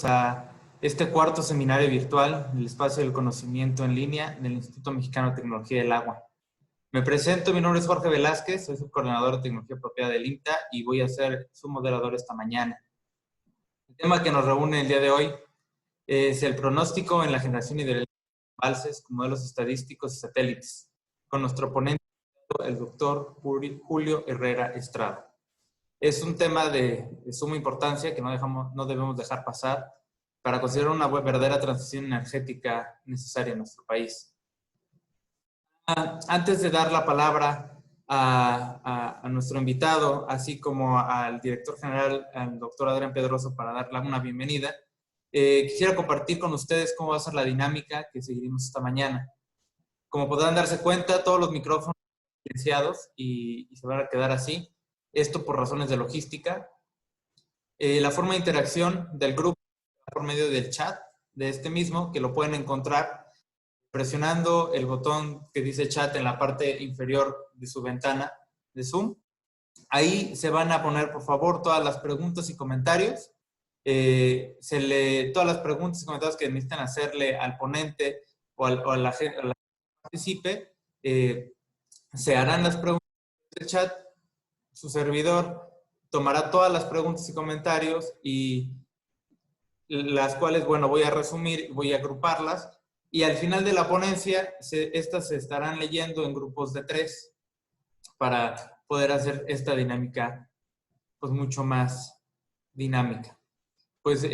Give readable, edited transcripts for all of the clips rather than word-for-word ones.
A este cuarto seminario virtual, el espacio del conocimiento en línea del Instituto Mexicano de Tecnología del Agua. Me presento, mi nombre es Jorge Velázquez, soy subcoordinador de tecnología apropiada del IMTA y voy a ser su moderador esta mañana. El tema que nos reúne el día de hoy es el pronóstico en la generación hidroeléctrica de embalses con modelos estadísticos y satélites, con nuestro ponente, el doctor Julio Herrera Estrada. Es un tema de suma importancia que no debemos dejar pasar para considerar una verdadera transición energética necesaria en nuestro país. Antes de dar la palabra a nuestro invitado, así como al director general, al doctor Adrián Pedroso, para darle una bienvenida, quisiera compartir con ustedes cómo va a ser la dinámica que seguiremos esta mañana. Como podrán darse cuenta, todos los micrófonos están silenciados y se van a quedar así. Esto por razones de logística. La forma de interacción del grupo por medio del chat de este mismo, que lo pueden encontrar presionando el botón que dice chat en la parte inferior de su ventana de Zoom. Ahí se van a poner, por favor, todas las preguntas y comentarios. Todas las preguntas y comentarios que necesitan hacerle al ponente o a la gente que participe, se harán las preguntas del chat. Su servidor tomará todas las preguntas y comentarios y las cuales, bueno, voy a resumir, voy a agruparlas y al final de la ponencia estas se estarán leyendo en grupos de 3 para poder hacer esta dinámica pues mucho más dinámica. Pues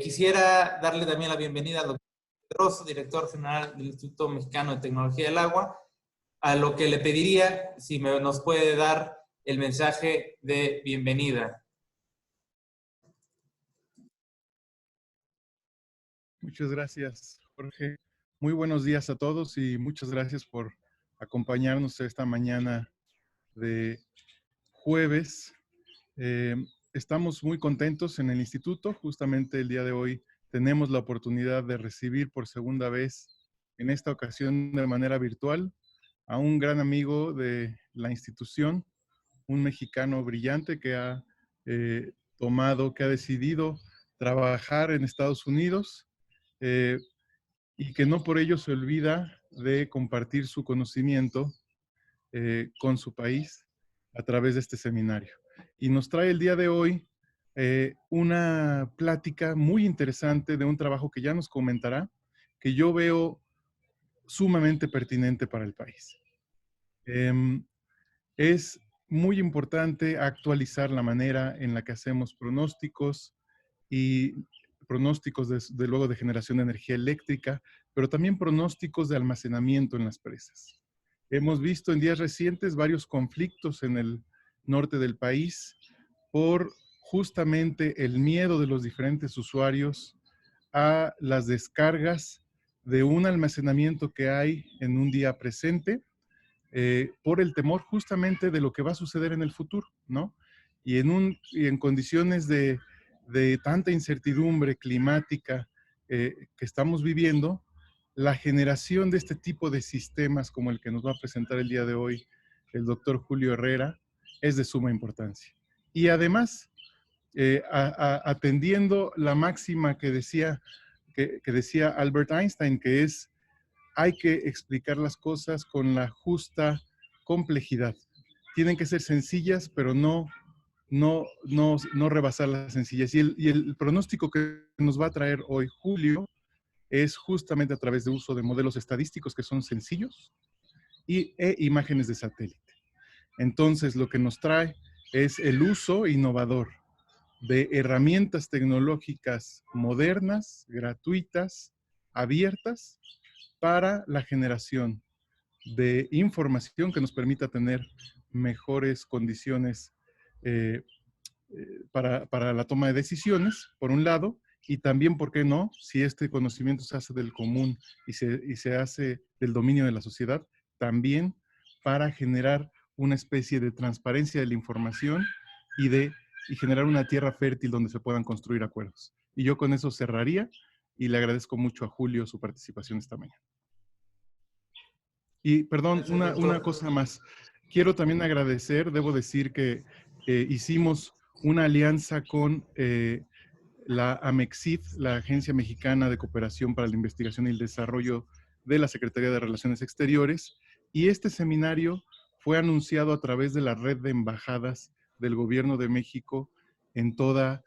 quisiera darle también la bienvenida al doctor Pedroso, director general del Instituto Mexicano de Tecnología del Agua, a lo que le pediría si nos puede dar el mensaje de bienvenida. Muchas gracias, Jorge. Muy buenos días a todos y muchas gracias por acompañarnos esta mañana de jueves. Estamos muy contentos en el instituto. Justamente el día de hoy tenemos la oportunidad de recibir por segunda vez, en esta ocasión de manera virtual, a un gran amigo de la institución, un mexicano brillante que ha decidido trabajar en Estados Unidos, y que no por ello se olvida de compartir su conocimiento con su país a través de este seminario. Y nos trae el día de hoy una plática muy interesante de un trabajo que ya nos comentará, que yo veo sumamente pertinente para el país. Es muy importante actualizar la manera en la que hacemos pronósticos y pronósticos de luego de generación de energía eléctrica, pero también pronósticos de almacenamiento en las presas. Hemos visto en días recientes varios conflictos en el norte del país por justamente el miedo de los diferentes usuarios a las descargas de un almacenamiento que hay en un día presente, por el temor justamente de lo que va a suceder en el futuro, ¿no? Y en condiciones de tanta incertidumbre climática que estamos viviendo, la generación de este tipo de sistemas como el que nos va a presentar el día de hoy el doctor Julio Herrera es de suma importancia. Y además, atendiendo la máxima que decía Albert Einstein, que es: hay que explicar las cosas con la justa complejidad. Tienen que ser sencillas, pero no rebasar las sencillas. Y el pronóstico que nos va a traer hoy Julio es justamente a través de uso de modelos estadísticos que son sencillos e imágenes de satélite. Entonces, lo que nos trae es el uso innovador de herramientas tecnológicas modernas, gratuitas, abiertas, para la generación de información que nos permita tener mejores condiciones para la toma de decisiones, por un lado, y también, ¿por qué no?, si este conocimiento se hace del común y se hace del dominio de la sociedad, también para generar una especie de transparencia de la información y generar una tierra fértil donde se puedan construir acuerdos. Y yo con eso cerraría y le agradezco mucho a Julio su participación esta mañana. Y perdón, una cosa más. Quiero también agradecer, debo decir que hicimos una alianza con la AMEXID, la Agencia Mexicana de Cooperación para la Investigación y el Desarrollo de la Secretaría de Relaciones Exteriores, y este seminario fue anunciado a través de la red de embajadas del Gobierno de México en toda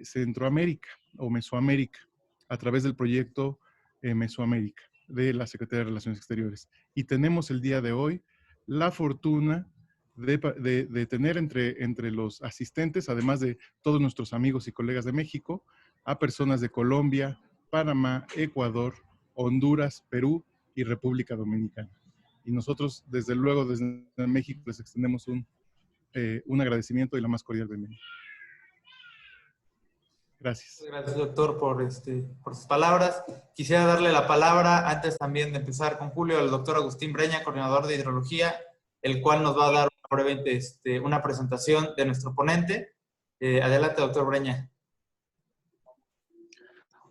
Centroamérica o Mesoamérica, a través del proyecto Mesoamérica de la Secretaría de Relaciones Exteriores. Y tenemos el día de hoy la fortuna de tener entre los asistentes, además de todos nuestros amigos y colegas de México, a personas de Colombia, Panamá, Ecuador, Honduras, Perú y República Dominicana. Y nosotros, desde luego, desde México, les extendemos un agradecimiento y la más cordial bienvenida. Gracias. Gracias, doctor, por sus palabras. Quisiera darle la palabra, antes también de empezar con Julio, al doctor Agustín Breña, coordinador de hidrología, el cual nos va a dar una presentación de nuestro ponente. Adelante, doctor Breña.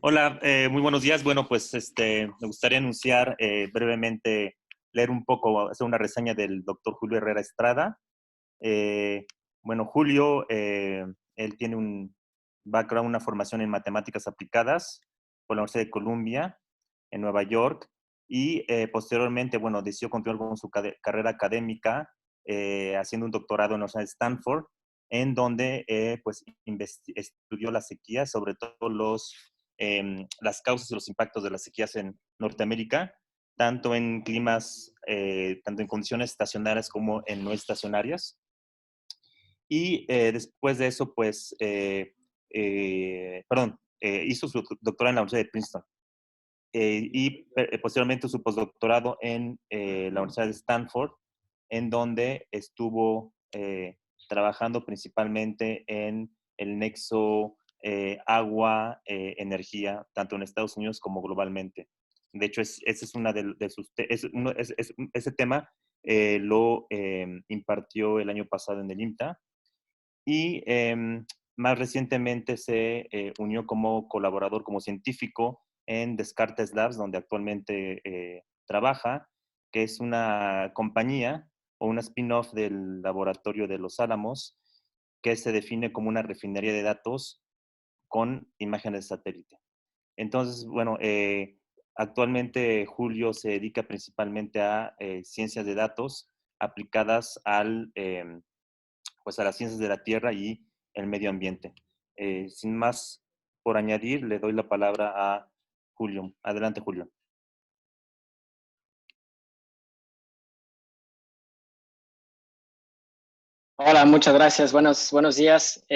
Hola, muy buenos días. Bueno, pues me gustaría anunciar brevemente, leer un poco, hacer una reseña del doctor Julio Herrera Estrada. Bueno, Julio, él tiene un background, una formación en matemáticas aplicadas por la Universidad de Columbia en Nueva York y posteriormente, bueno, decidió continuar con su carrera académica haciendo un doctorado en la Universidad de Stanford, en donde pues estudió la sequía, sobre todo las causas y los impactos de las sequías en Norteamérica, tanto en climas, tanto en condiciones estacionarias como en no estacionarias. Y después de eso, pues, hizo su doctorado en la Universidad de Princeton. Y posteriormente su postdoctorado en la Universidad de Stanford, en donde estuvo trabajando principalmente en el nexo agua, energía, tanto en Estados Unidos como globalmente. De hecho, ese es una de sus ese tema lo impartió el año pasado en el IMTA. Y más recientemente se unió como colaborador, como científico en Descartes Labs, donde actualmente trabaja, que es una compañía o una spin-off del laboratorio de Los Álamos, que se define como una refinería de datos con imágenes de satélite. Entonces, bueno, actualmente Julio se dedica principalmente a ciencias de datos aplicadas pues a las ciencias de la Tierra y el medio ambiente. Sin más por añadir, le doy la palabra a Julio. Adelante, Julio. Hola, muchas gracias. Buenos días.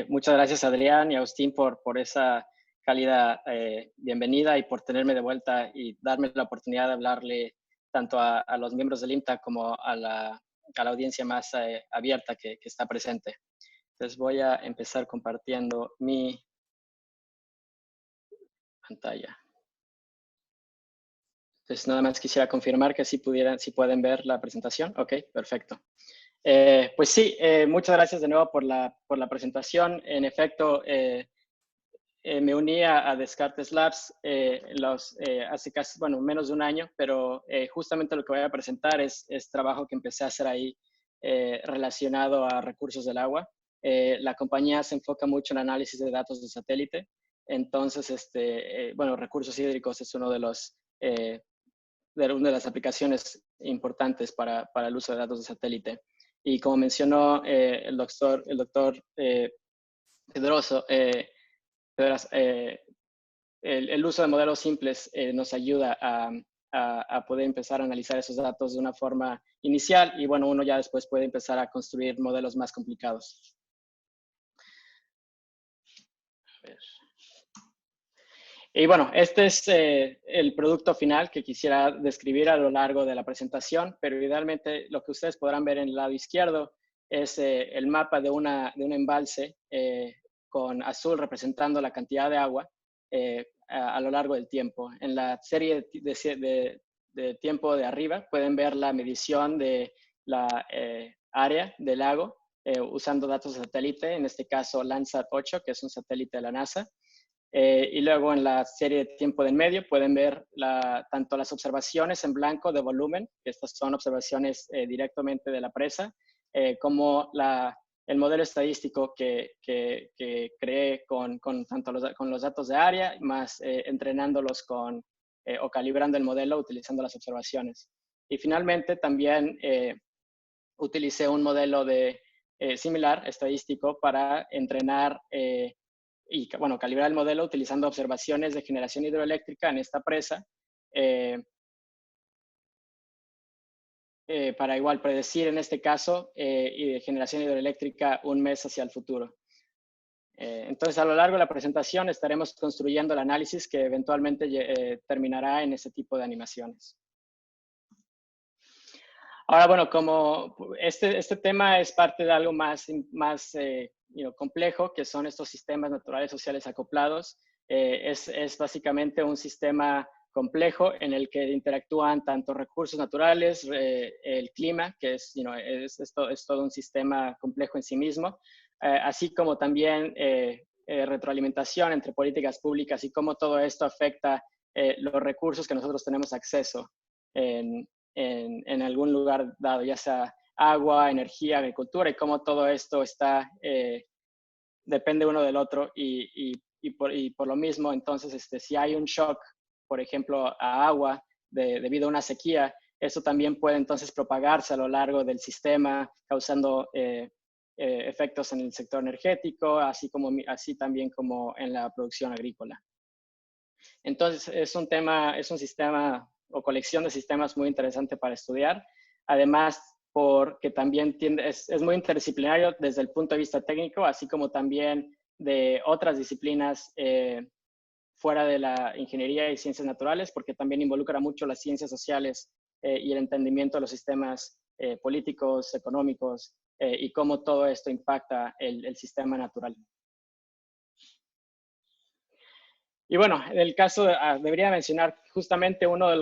Muchas gracias, Adrián y Agustín, por esa cálida bienvenida y por tenerme de vuelta y darme la oportunidad de hablarle tanto a los miembros del IMTA como a la audiencia más abierta que está presente. Entonces voy a empezar compartiendo mi pantalla. Entonces nada más quisiera confirmar que si pueden ver la presentación. Ok, perfecto. Pues sí, muchas gracias de nuevo por la presentación. En efecto, me uní a Descartes Labs hace casi, bueno, menos de un año, pero justamente lo que voy a presentar es trabajo que empecé a hacer ahí relacionado a recursos del agua. La compañía se enfoca mucho en análisis de datos de satélite. Entonces, bueno, recursos hídricos es una de las aplicaciones importantes para el uso de datos de satélite. Y como mencionó el doctor Pedroso, el uso de modelos simples nos ayuda a poder empezar a analizar esos datos de una forma inicial y bueno, uno ya después puede empezar a construir modelos más complicados. A ver. Y bueno, este es el producto final que quisiera describir a lo largo de la presentación, pero idealmente lo que ustedes podrán ver en el lado izquierdo es el mapa de un embalse con azul representando la cantidad de agua a lo largo del tiempo. En la serie de tiempo de arriba pueden ver la medición de la área del lago usando datos de satélite, en este caso Landsat 8, que es un satélite de la NASA. Y luego en la serie de tiempo de en medio pueden ver tanto las observaciones en blanco de volumen, que estas son observaciones directamente de la presa, como el modelo estadístico que creé con los datos de área, más entrenándolos o calibrando el modelo utilizando las observaciones. Y finalmente también utilicé un modelo similar, estadístico, para entrenar y calibrar el modelo utilizando observaciones de generación hidroeléctrica en esta presa, para igual predecir en este caso y de generación hidroeléctrica un mes hacia el futuro. Entonces, a lo largo de la presentación estaremos construyendo el análisis que eventualmente terminará en ese tipo de animaciones. Ahora, bueno, como este tema es parte de algo más complejo, que son estos sistemas naturales sociales acoplados, es básicamente un sistema complejo en el que interactúan tanto recursos naturales, el clima, que es todo un sistema complejo en sí mismo, así como también retroalimentación entre políticas públicas y cómo todo esto afecta los recursos que nosotros tenemos acceso en algún lugar dado, ya sea agua, energía, agricultura, y cómo todo esto depende uno del otro y por lo mismo, entonces, si hay un shock, por ejemplo, a agua debido a una sequía, eso también puede entonces propagarse a lo largo del sistema, causando efectos en el sector energético, así también como en la producción agrícola. Entonces, es un sistema o colección de sistemas muy interesante para estudiar. Además, porque también es muy interdisciplinario desde el punto de vista técnico, así como también de otras disciplinas fuera de la ingeniería y ciencias naturales, porque también involucra mucho las ciencias sociales y el entendimiento de los sistemas políticos, económicos, y cómo todo esto impacta el sistema natural. Y bueno, en el caso, debería mencionar justamente uno de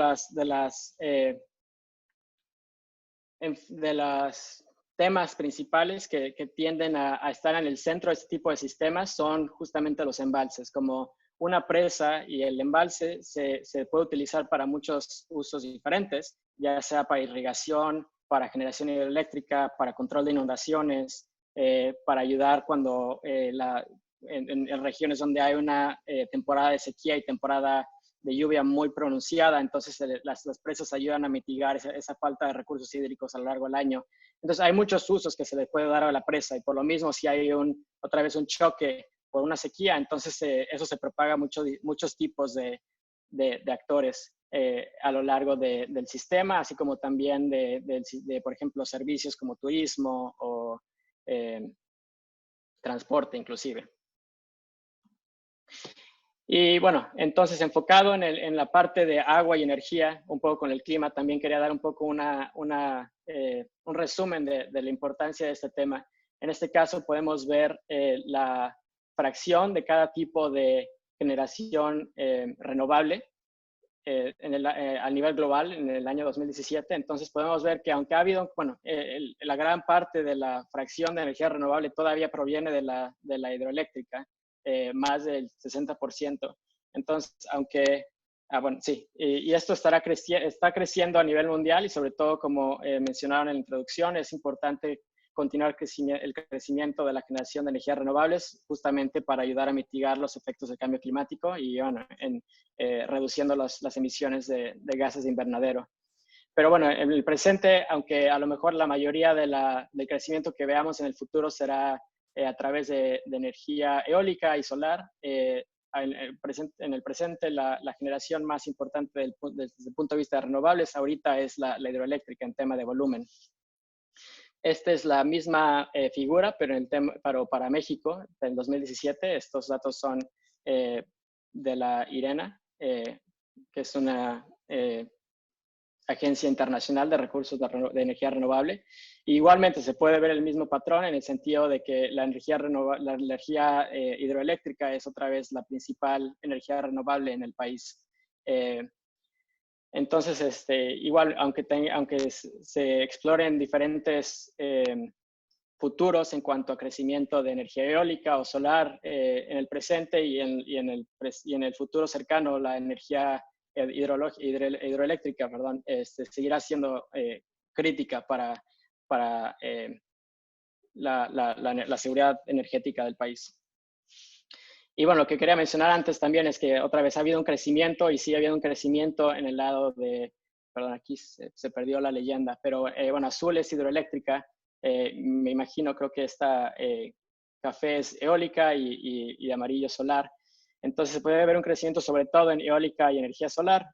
los temas principales que tienden a estar en el centro de este tipo de sistemas son justamente los embalses. Como una presa y el embalse se puede utilizar para muchos usos diferentes, ya sea para irrigación, para generación hidroeléctrica, para control de inundaciones, para ayudar cuando en regiones donde hay una temporada de sequía y temporada de lluvia muy pronunciada, entonces las presas ayudan a mitigar esa falta de recursos hídricos a lo largo del año. Entonces hay muchos usos que se le puede dar a la presa y por lo mismo si hay otra vez un choque por una sequía, entonces eso se propaga muchos tipos de actores a lo largo del sistema, así como también por ejemplo, servicios como turismo o transporte inclusive. Y bueno, entonces enfocado en la parte de agua y energía, un poco con el clima, también quería dar un poco un resumen de la importancia de este tema. En este caso podemos ver la fracción de cada tipo de generación renovable a nivel global en el año 2017. Entonces podemos ver que aunque ha habido, la gran parte de la fracción de energía renovable todavía proviene de la hidroeléctrica, más del 60%. Entonces, y esto está creciendo a nivel mundial y sobre todo, como mencionaron en la introducción, es importante continuar el crecimiento de la generación de energías renovables justamente para ayudar a mitigar los efectos del cambio climático y reduciendo las emisiones de gases de invernadero. Pero bueno, en el presente, aunque a lo mejor la mayoría del crecimiento que veamos en el futuro será a través de energía eólica y solar, en el presente la generación más importante desde el punto de vista de renovables ahorita es la hidroeléctrica en tema de volumen. Esta es la misma figura, pero para México, en 2017. Estos datos son de la IRENA, que es una Agencia Internacional de Recursos de Energía Renovable. Y igualmente se puede ver el mismo patrón en el sentido de que la energía hidroeléctrica es otra vez la principal energía renovable en el país. Entonces, igual, aunque se exploren diferentes futuros en cuanto a crecimiento de energía eólica o solar en el presente y en el futuro cercano, la energía hidroeléctrica, seguirá siendo crítica para la seguridad energética del país. Y bueno, lo que quería mencionar antes también es que otra vez ha habido un crecimiento y sigue habiendo un crecimiento en el lado de, perdón, aquí se perdió la leyenda, pero bueno, azul es hidroeléctrica, me imagino, creo que esta café es eólica y amarillo solar. Entonces se puede ver un crecimiento sobre todo en eólica y energía solar,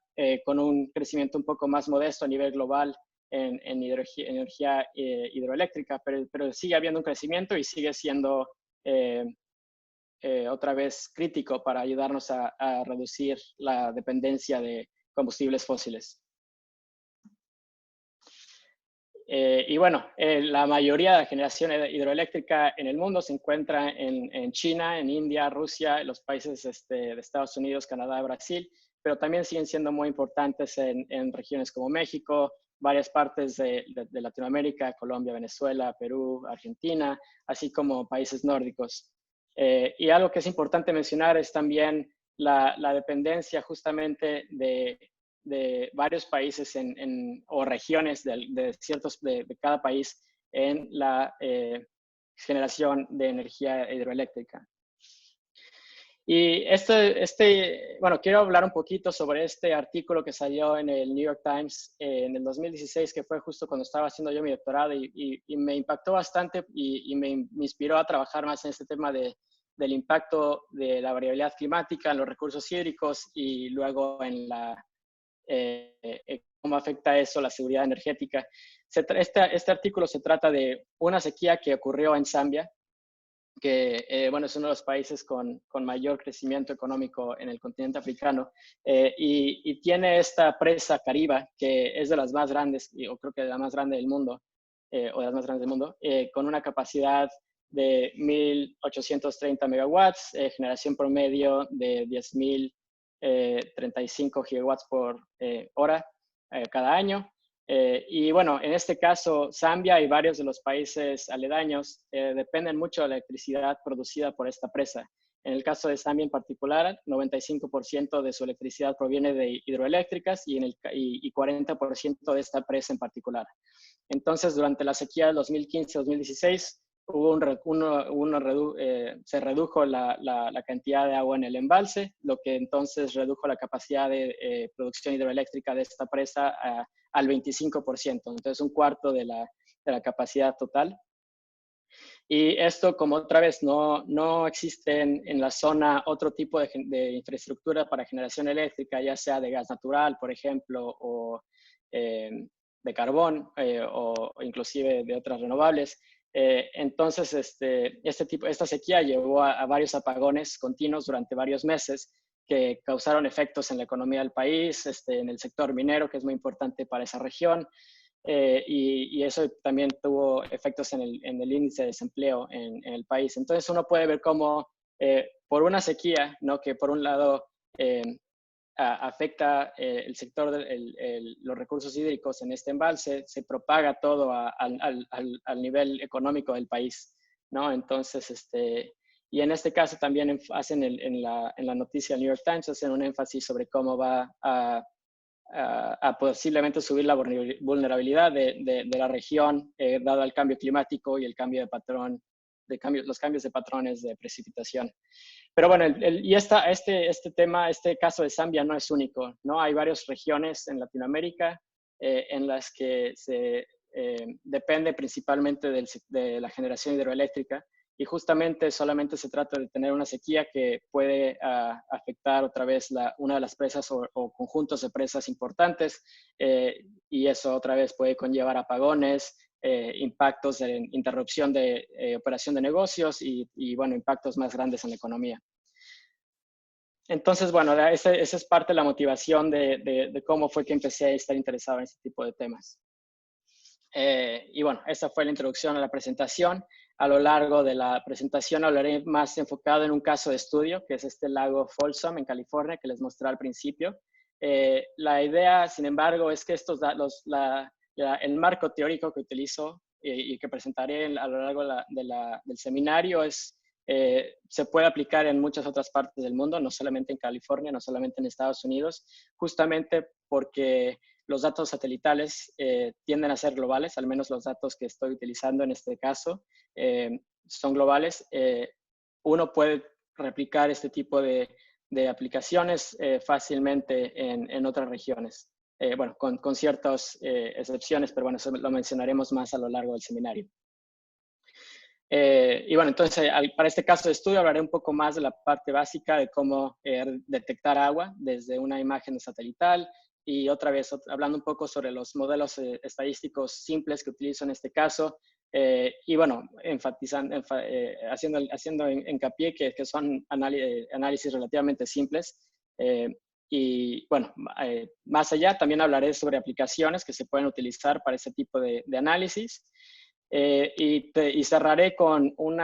con un crecimiento un poco más modesto a nivel global en energía hidroeléctrica, pero sigue habiendo un crecimiento y sigue siendo otra vez crítico para ayudarnos a reducir la dependencia de combustibles fósiles. Y bueno, la mayoría de la generación hidroeléctrica en el mundo se encuentra en China, en India, Rusia, los países de Estados Unidos, Canadá, Brasil, pero también siguen siendo muy importantes en regiones como México, varias partes de Latinoamérica, Colombia, Venezuela, Perú, Argentina, así como países nórdicos. Y algo que es importante mencionar es también la dependencia justamente de varios países o regiones de cada país en la generación de energía hidroeléctrica. Y bueno, quiero hablar un poquito sobre este artículo que salió en el New York Times en el 2016, que fue justo cuando estaba haciendo yo mi doctorado y me impactó bastante y me inspiró a trabajar más en este tema del impacto de la variabilidad climática en los recursos hídricos y luego en cómo afecta eso la seguridad energética. Este artículo se trata de una sequía que ocurrió en Zambia, que bueno, es uno de los países con mayor crecimiento económico en el continente africano, y tiene esta presa Kariba, que es de las más grandes, o creo que de la más grande del mundo, o de las más grandes del mundo, con una capacidad de 1.830 megawatts, generación promedio de 10.035 gigawatts por hora cada año. Y bueno, en este caso, Zambia y varios de los países aledaños dependen mucho de la electricidad producida por esta presa. En el caso de Zambia en particular, 95% de su electricidad proviene de hidroeléctricas y 40% de esta presa en particular. Entonces, durante la sequía del 2015-2016, se redujo la cantidad de agua en el embalse, lo que entonces redujo la capacidad de producción hidroeléctrica de esta presa al 25%, entonces un cuarto de la capacidad total. Y esto, como otra vez, no existe en la zona otro tipo de infraestructura para generación eléctrica, ya sea de gas natural, por ejemplo, o de carbón, o inclusive de otras renovables. Entonces, esta sequía llevó a varios apagones continuos durante varios meses que causaron efectos en la economía del país, en el sector minero, que es muy importante para esa región, y eso también tuvo efectos en el índice de desempleo en el país. Entonces, uno puede ver cómo por una sequía, ¿no?, que por un lado afecta el sector de los recursos hídricos en este embalse, se propaga todo al nivel económico del país, ¿no? Entonces, y en este caso también hacen en la noticia del New York Times, hacen un énfasis sobre cómo va a posiblemente subir la vulnerabilidad de la región, dado el cambio climático y el cambio de patrón, los cambios de patrones de precipitación. Pero bueno, este tema, este caso de Zambia no es único, ¿no? Hay varias regiones en Latinoamérica en las que se depende principalmente de la generación hidroeléctrica, y justamente solamente se trata de tener una sequía que puede afectar otra vez una de las presas o conjuntos de presas importantes, y eso otra vez puede conllevar apagones, impactos de interrupción de operación de negocios y bueno, impactos más grandes en la economía. Entonces, bueno, esa es parte de la motivación de cómo fue que empecé a estar interesado en este tipo de temas. Y bueno, esa fue la introducción a la presentación. A lo largo de la presentación hablaré más enfocado en un caso de estudio, que es este lago Folsom en California, que les mostré al principio. La idea, sin embargo, es que el marco teórico que utilizo y que presentaré a lo largo del seminario se puede aplicar en muchas otras partes del mundo, no solamente en California, no solamente en Estados Unidos, justamente porque los datos satelitales tienden a ser globales, al menos los datos que estoy utilizando en este caso son globales. Uno puede replicar este tipo de aplicaciones fácilmente en otras regiones. Bueno, con ciertas excepciones, pero bueno, eso lo mencionaremos más a lo largo del seminario. Y bueno, entonces para este caso de estudio hablaré un poco más de la parte básica de cómo detectar agua desde una imagen de satelital y otra vez hablando un poco sobre los modelos estadísticos simples que utilizo en este caso y bueno, haciendo hincapié que son análisis relativamente simples. Y bueno, más allá también hablaré sobre aplicaciones que se pueden utilizar para ese tipo de análisis. Y cerraré con un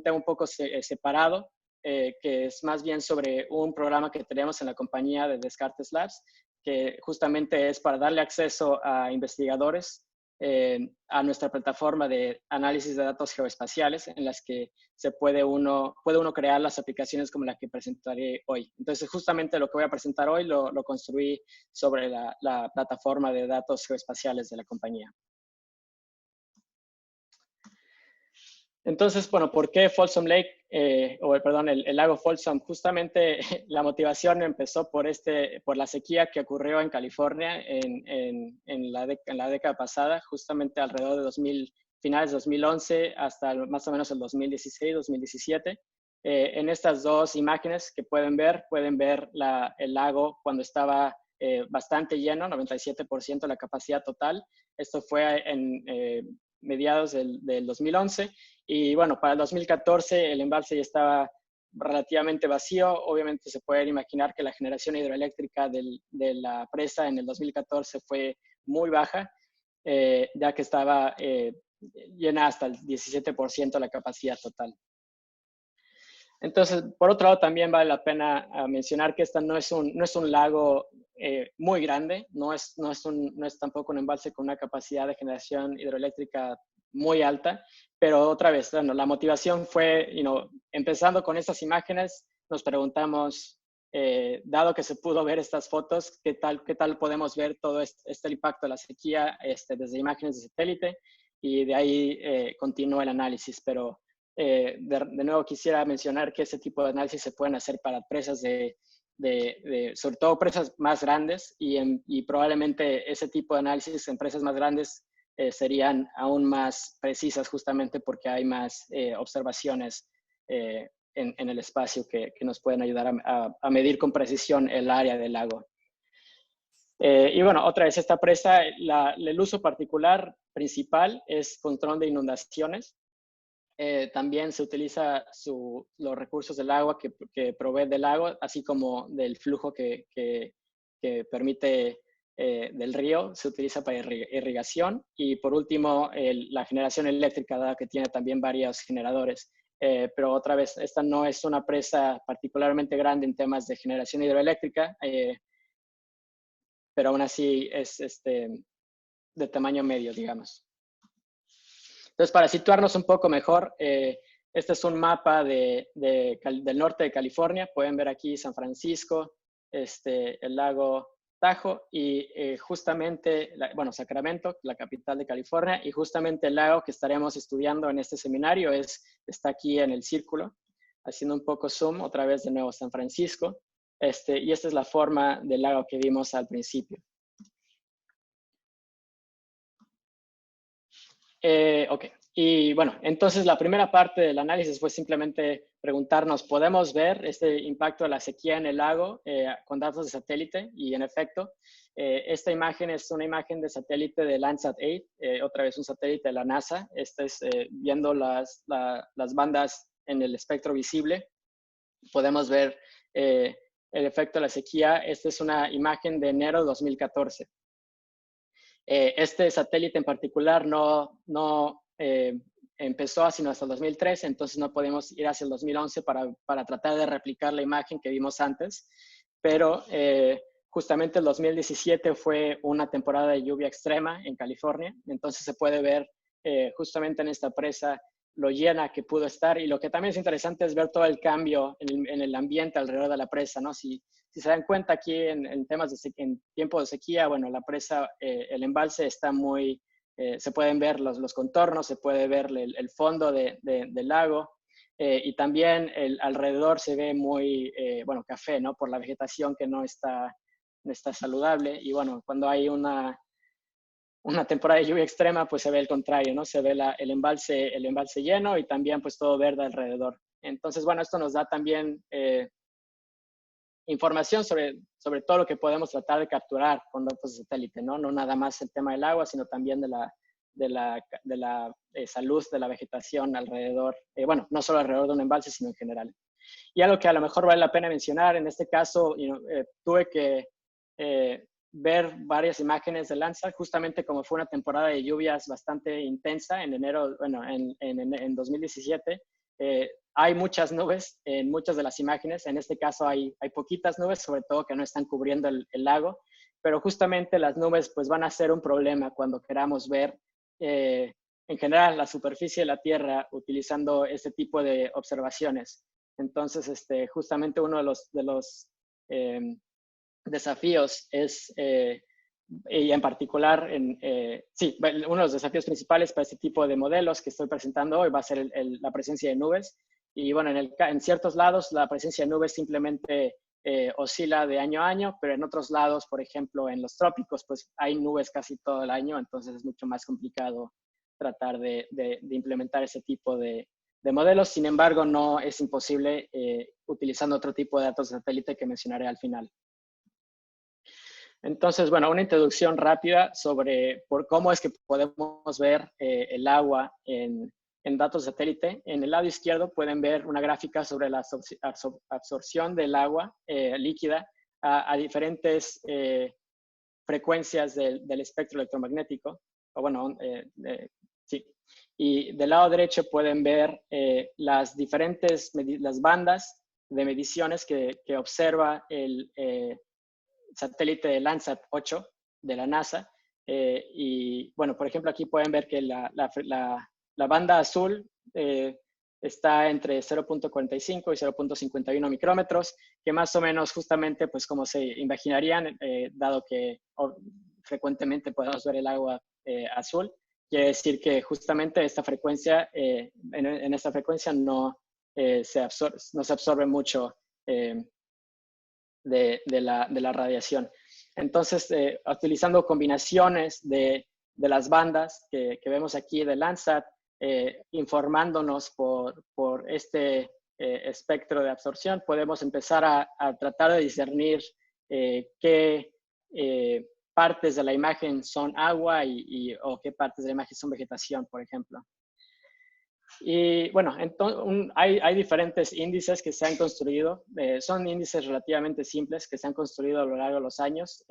tema un poco separado, que es más bien sobre un programa que tenemos en la compañía de Descartes Labs, que justamente es para darle acceso a investigadores a nuestra plataforma de análisis de datos geoespaciales, en las que puede uno crear las aplicaciones como la que presentaré hoy. Entonces, justamente lo que voy a presentar hoy lo construí sobre la plataforma de datos geoespaciales de la compañía. Entonces, bueno, ¿por qué Folsom Lake? El lago Folsom. Justamente la motivación empezó por la sequía que ocurrió en California en la década pasada, justamente alrededor de finales de 2011 hasta más o menos el 2016, 2017. En estas dos imágenes que pueden ver el lago cuando estaba bastante lleno, 97% de la capacidad total. Esto fue en mediados del 2011. Y bueno, para el 2014 el embalse ya estaba relativamente vacío. Obviamente se pueden imaginar que la generación hidroeléctrica de la presa en el 2014 fue muy baja, ya que estaba llena hasta el 17% de la capacidad total. Entonces, por otro lado, también vale la pena mencionar que esta no es un lago muy grande, no es tampoco un embalse con una capacidad de generación hidroeléctrica muy alta, pero otra vez, bueno, la motivación fue, empezando con estas imágenes, nos preguntamos, dado que se pudo ver estas fotos, ¿qué tal podemos ver todo este impacto de la sequía desde imágenes de satélite? Y de ahí continúa el análisis, pero de nuevo quisiera mencionar que ese tipo de análisis se pueden hacer para presas sobre todo presas más grandes y probablemente ese tipo de análisis en presas más grandes serían aún más precisas justamente porque hay más observaciones en el espacio que nos pueden ayudar a medir con precisión el área del lago. Y bueno, otra vez esta presa, el uso particular principal es control de inundaciones. También se utiliza los recursos del agua que provee del lago, así como del flujo que permite del río, se utiliza para irrigación. Y por último, la generación eléctrica, dado que tiene también varios generadores. Pero otra vez, esta no es una presa particularmente grande en temas de generación hidroeléctrica, pero aún así es de tamaño medio, digamos. Entonces, para situarnos un poco mejor, este es un mapa del norte de California. Pueden ver aquí San Francisco, el lago Tahoe y justamente, Sacramento, la capital de California, y justamente el lago que estaremos estudiando en este seminario está aquí en el círculo, haciendo un poco zoom, otra vez de nuevo San Francisco, y esta es la forma del lago que vimos al principio. Ok, y bueno, entonces la primera parte del análisis fue simplemente preguntarnos, ¿podemos ver este impacto de la sequía en el lago con datos de satélite? Y en efecto, esta imagen es una imagen de satélite de Landsat 8, otra vez un satélite de la NASA. Viendo las bandas en el espectro visible, podemos ver el efecto de la sequía. Esta es una imagen de enero de 2014. Este satélite en particular no empezó sino hasta el 2013, entonces no podemos ir hacia el 2011 para tratar de replicar la imagen que vimos antes, pero justamente el 2017 fue una temporada de lluvia extrema en California, entonces se puede ver justamente en esta presa lo llena que pudo estar, y lo que también es interesante es ver todo el cambio en el ambiente alrededor de la presa, ¿no? Si Si se dan cuenta aquí en temas en tiempo de sequía, bueno, la presa, el embalse está muy, se pueden ver los contornos, se puede ver el fondo del lago, y también alrededor se ve muy, bueno, café, ¿no? Por la vegetación que no está saludable. Y bueno, cuando hay una temporada de lluvia extrema, pues se ve el contrario, ¿no? Se ve el embalse lleno y también pues todo verde alrededor. Entonces, bueno, esto nos da también información sobre todo lo que podemos tratar de capturar con datos de satélite, ¿no? No nada más el tema del agua, sino también de la salud de la vegetación alrededor, bueno, no solo alrededor de un embalse, sino en general. Y algo que a lo mejor vale la pena mencionar, en este caso, tuve que ver varias imágenes de Landsat, justamente como fue una temporada de lluvias bastante intensa en enero, bueno, en 2017. Hay muchas nubes en muchas de las imágenes. En este caso hay poquitas nubes, sobre todo que no están cubriendo el lago, pero justamente las nubes pues van a ser un problema cuando queramos ver en general la superficie de la Tierra utilizando este tipo de observaciones. Entonces, justamente uno de los desafíos es, y en particular, sí, uno de los desafíos principales para este tipo de modelos que estoy presentando hoy va a ser la presencia de nubes. Y bueno, en ciertos lados la presencia de nubes simplemente oscila de año a año, pero en otros lados, por ejemplo, en los trópicos, pues hay nubes casi todo el año, entonces es mucho más complicado tratar de implementar ese tipo de modelos. Sin embargo, no es imposible utilizando otro tipo de datos de satélite que mencionaré al final. Entonces, bueno, una introducción rápida sobre cómo es que podemos ver el agua en datos de satélite. En el lado izquierdo pueden ver una gráfica sobre la absorción del agua líquida a diferentes frecuencias del espectro electromagnético. O bueno, sí. Y del lado derecho pueden ver las bandas de mediciones que observa el satélite de Landsat 8 de la NASA. Y bueno, por ejemplo, aquí pueden ver que la banda azul está entre 0.45 y 0.51 micrómetros, que más o menos justamente, pues como se imaginarían, dado que frecuentemente podemos ver el agua azul, quiere decir que justamente esta frecuencia, en esta frecuencia no se absorbe mucho de la radiación. Entonces, utilizando combinaciones de las bandas que vemos aquí de Landsat, informándonos por este espectro de absorción, podemos empezar a tratar de discernir qué partes de la imagen son agua o qué partes de la imagen son vegetación, por ejemplo. Y bueno, entonces, hay diferentes índices que se han construido, son índices relativamente simples que se han construido a lo largo de los años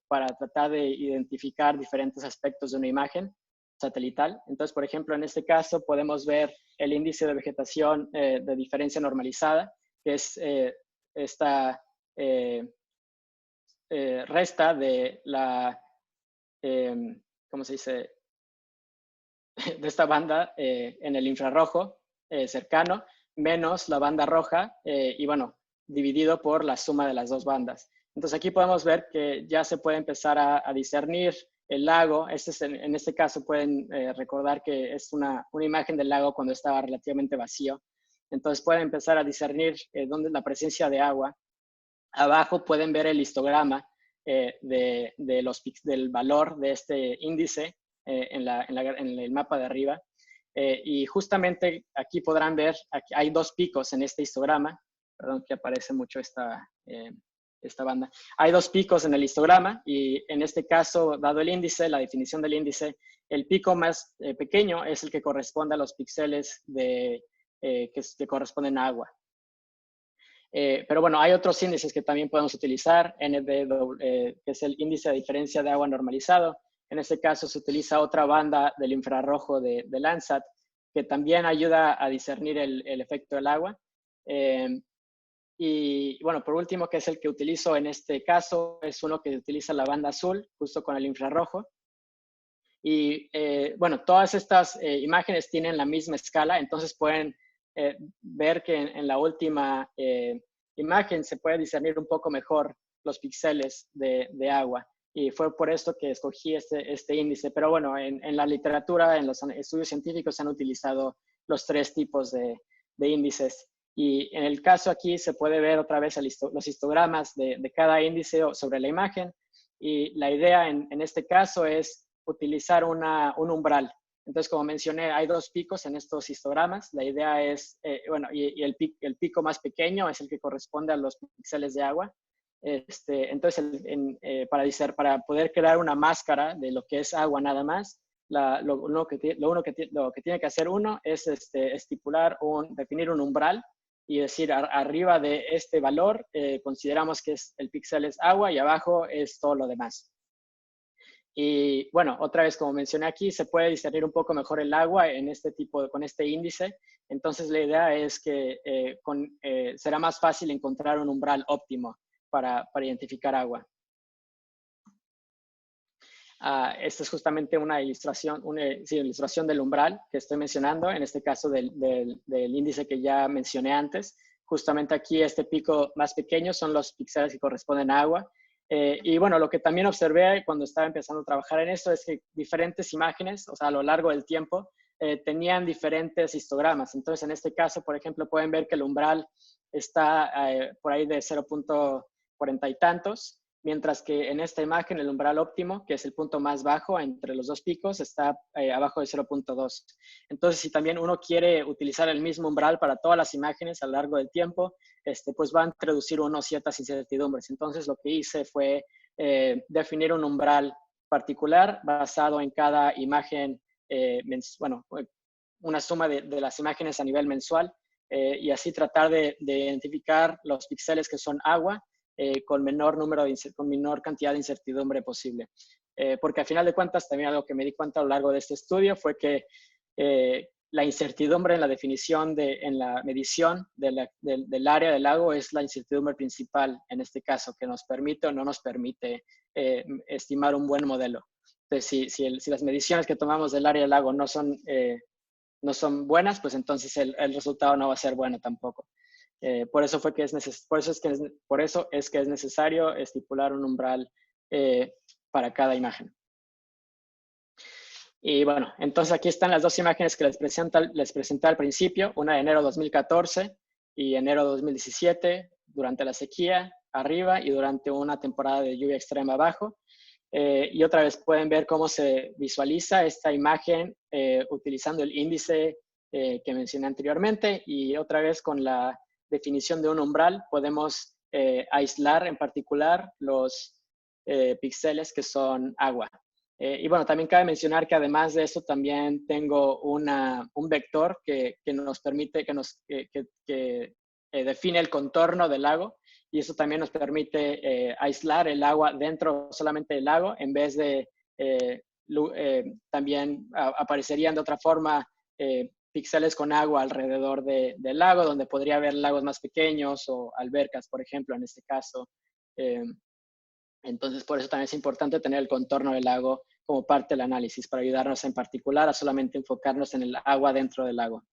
para tratar de identificar diferentes aspectos de una imagen satelital. Entonces, por ejemplo, en este caso podemos ver el índice de vegetación de diferencia normalizada, que es esta resta de la, ¿cómo se dice?, de esta banda en el infrarrojo cercano, menos la banda roja, y bueno, dividido por la suma de las dos bandas. Entonces aquí podemos ver que ya se puede empezar a discernir el lago. En este caso pueden recordar que es una imagen del lago cuando estaba relativamente vacío. Entonces pueden empezar a discernir dónde es la presencia de agua. Abajo pueden ver el histograma del valor de este índice en el mapa de arriba. Y justamente aquí podrán ver, aquí hay dos picos en este histograma. Perdón que aparece mucho esta banda. Hay dos picos en el histograma y en este caso, dado el índice, la definición del índice, el pico más pequeño es el que corresponde a los píxeles que corresponden a agua. Pero bueno, hay otros índices que también podemos utilizar, que es el índice de diferencia de agua normalizado. En este caso se utiliza otra banda del infrarrojo de Landsat, que también ayuda a discernir el efecto del agua. Y bueno, por último, que es el que utilizo en este caso, es uno que utiliza la banda azul, justo con el infrarrojo. Y bueno, todas estas imágenes tienen la misma escala, entonces pueden ver que en la última imagen se puede discernir un poco mejor los píxeles de agua. Y fue por esto que escogí este índice. Pero bueno, en la literatura, en los estudios científicos, se han utilizado los 3 tipos de índices. Y en el caso aquí se puede ver otra vez los histogramas de cada índice sobre la imagen. Y la idea en este caso es utilizar un umbral. Entonces, como mencioné, hay 2 picos en estos histogramas. La idea es, bueno, y el pico más pequeño es el que corresponde a los píxeles de agua. Entonces, para poder crear una máscara de lo que es agua nada más, lo que tiene que hacer uno es definir un umbral y decir arriba de este valor consideramos que el píxel es agua y abajo es todo lo demás. Y bueno, otra vez, como mencioné aquí, se puede discernir un poco mejor el agua con este índice. Entonces, la idea es que será más fácil encontrar un umbral óptimo para identificar agua. Esta es justamente una ilustración del umbral que estoy mencionando, en este caso del índice que ya mencioné antes. Justamente aquí este pico más pequeño son los píxeles que corresponden a agua. Y bueno, lo que también observé cuando estaba empezando a trabajar en esto es que diferentes imágenes, o sea, a lo largo del tiempo, tenían diferentes histogramas. Entonces, en este caso, por ejemplo, pueden ver que el umbral está por ahí de 0.40 y tantos, mientras que en esta imagen el umbral óptimo, que es el punto más bajo entre los 2 picos, está abajo de 0.2. Entonces, si también uno quiere utilizar el mismo umbral para todas las imágenes a lo largo del tiempo, pues va a introducir ciertas incertidumbres. Entonces, lo que hice fue definir un umbral particular basado en cada imagen, bueno, una suma de las imágenes a nivel mensual, y así tratar de identificar los píxeles que son agua, con menor cantidad de incertidumbre posible. Porque al final de cuentas, también algo que me di cuenta a lo largo de este estudio fue que la incertidumbre en la definición, en la medición del área del lago es la incertidumbre principal en este caso, que nos permite o no nos permite estimar un buen modelo. Entonces, si las mediciones que tomamos del área del lago no son buenas, pues entonces el resultado no va a ser bueno tampoco. Por eso es que es necesario estipular un umbral para cada imagen. Y bueno, entonces aquí están las 2 imágenes que les presenté al principio, una de enero 2014 y enero 2017, durante la sequía arriba y durante una temporada de lluvia extrema abajo. Y otra vez pueden ver cómo se visualiza esta imagen utilizando el índice que mencioné anteriormente, y otra vez con la definición de un umbral podemos aislar en particular los píxeles que son agua. Y bueno, también cabe mencionar que además de eso también tengo un vector que nos permite, que define el contorno del lago, y eso también nos permite aislar el agua dentro solamente del lago, en vez de también aparecerían de otra forma píxeles con agua alrededor del lago, donde podría haber lagos más pequeños o albercas, por ejemplo, en este caso. Entonces, por eso también es importante tener el contorno del lago como parte del análisis, para ayudarnos en particular a solamente enfocarnos en el agua dentro del lago.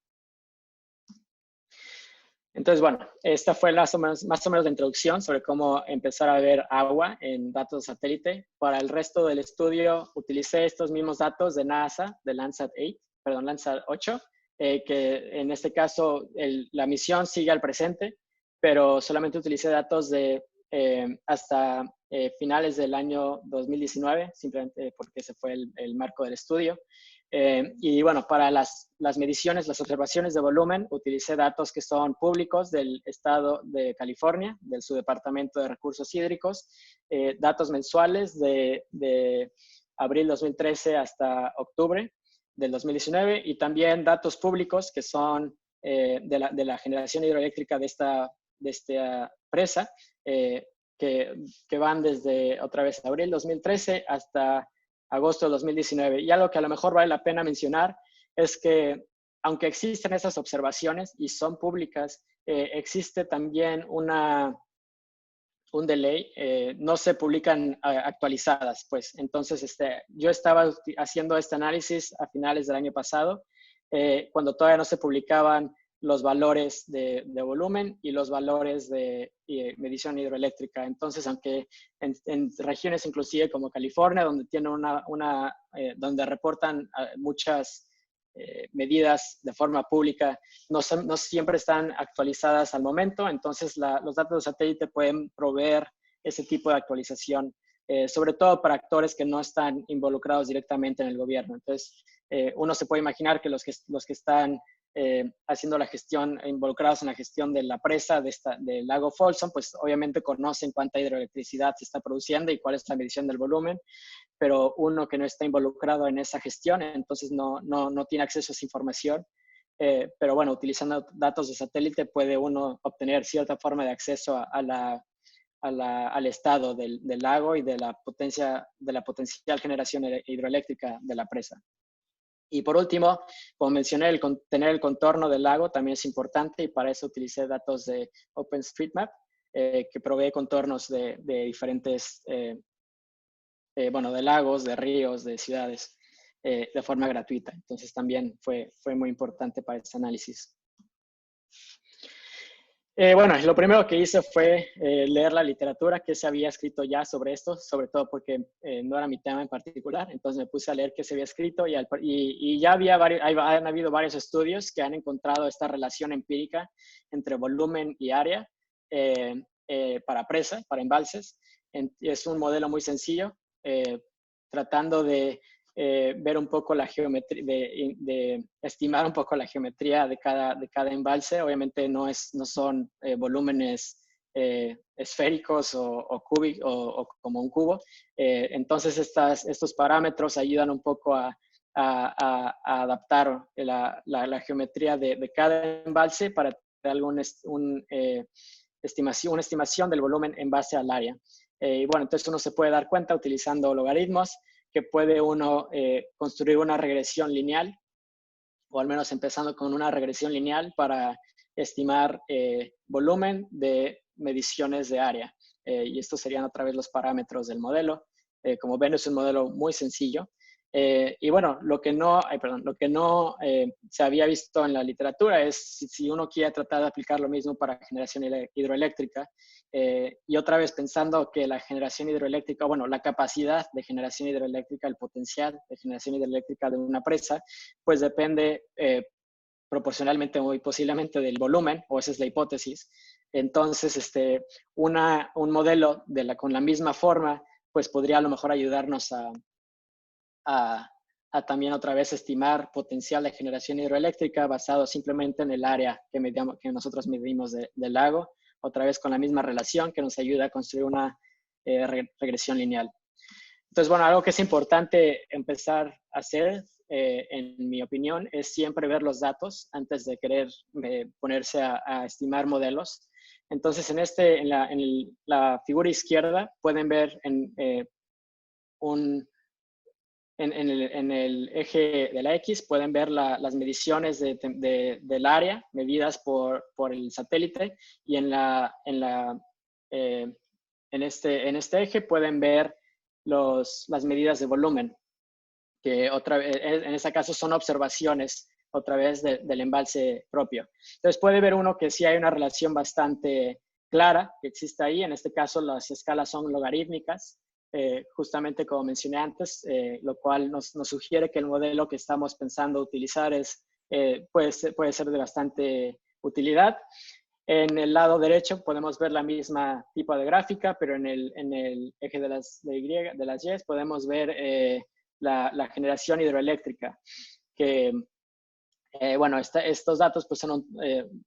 Entonces, bueno, esta fue más o menos la introducción sobre cómo empezar a ver agua en datos de satélite. Para el resto del estudio utilicé estos mismos datos de NASA, de Landsat 8, que en este caso la misión sigue al presente, pero solamente utilicé datos de hasta finales del año 2019, simplemente porque ese fue el marco del estudio. Y bueno, para las mediciones, las observaciones de volumen, utilicé datos que son públicos del estado de California, del Subdepartamento de Recursos Hídricos, datos mensuales de abril 2013 hasta octubre del 2019, y también datos públicos que son de la generación hidroeléctrica de esta presa, que van desde otra vez abril 2013 hasta agosto de 2019. Y algo que a lo mejor vale la pena mencionar es que, aunque existen esas observaciones y son públicas, existe también un delay, no se publican actualizadas, pues. Entonces, yo estaba haciendo este análisis a finales del año pasado, cuando todavía no se publicaban los valores de volumen y los valores de medición hidroeléctrica. Entonces, aunque en regiones inclusive como California, donde tienen donde reportan muchas medidas de forma pública, no siempre están actualizadas al momento, entonces los datos de satélite pueden proveer ese tipo de actualización, sobre todo para actores que no están involucrados directamente en el gobierno. Entonces, uno se puede imaginar que los que están haciendo la gestión, involucrados en la gestión de la presa del lago Folsom, pues obviamente conocen cuánta hidroelectricidad se está produciendo y cuál es la medición del volumen, pero uno que no está involucrado en esa gestión, entonces no tiene acceso a esa información. Pero bueno, utilizando datos de satélite puede uno obtener cierta forma de acceso al estado del lago y de la potencial generación hidroeléctrica de la presa. Y por último, como mencioné, tener el contorno del lago también es importante y para eso utilicé datos de OpenStreetMap, que provee contornos de diferentes, bueno, de lagos, de ríos, de ciudades, de forma gratuita. Entonces también fue muy importante para este análisis. Bueno, lo primero que hice fue leer la literatura que se había escrito ya sobre esto, sobre todo porque no era mi tema en particular. Entonces me puse a leer qué se había escrito y ya han habido varios estudios que han encontrado esta relación empírica entre volumen y área para presa, para embalses. Es un modelo muy sencillo, tratando de ver un poco la geometría, de estimar un poco la geometría de cada embalse. Obviamente no son volúmenes esféricos o cúbicos o como un cubo. Entonces estos parámetros ayudan un poco a adaptar la geometría de cada embalse para tener una estimación del volumen en base al área. Y bueno, entonces uno se puede dar cuenta utilizando logaritmos que puede uno construir una regresión lineal, o al menos empezando con una regresión lineal para estimar volumen de mediciones de área. Y estos serían otra vez los parámetros del modelo. Como ven, es un modelo muy sencillo. Y bueno, lo que no se había visto en la literatura es si uno quiere tratar de aplicar lo mismo para generación hidroeléctrica, y otra vez pensando que la generación hidroeléctrica, bueno, la capacidad de generación hidroeléctrica, el potencial de generación hidroeléctrica de una presa, pues depende proporcionalmente muy posiblemente del volumen, o esa es la hipótesis. Entonces, un modelo con la misma forma, pues podría a lo mejor ayudarnos a también otra vez estimar potencial de generación hidroeléctrica basado simplemente en el área que nosotros medimos del lago, otra vez con la misma relación que nos ayuda a construir una regresión lineal. Entonces, bueno, algo que es importante empezar a hacer, en mi opinión, es siempre ver los datos antes de querer ponerse a estimar modelos. Entonces, en la figura izquierda pueden ver en el eje de la X, pueden ver las mediciones del área medidas por el satélite, y en este eje pueden ver las medidas de volumen, que otra vez, en este caso son observaciones otra vez del embalse propio. Entonces puede ver uno que sí hay una relación bastante clara que existe ahí. En este caso las escalas son logarítmicas, justamente como mencioné antes, lo cual nos sugiere que el modelo que estamos pensando utilizar puede ser de bastante utilidad. En el lado derecho podemos ver la misma tipo de gráfica, pero en el eje de las Y podemos ver la generación hidroeléctrica, que bueno, estos datos pues son,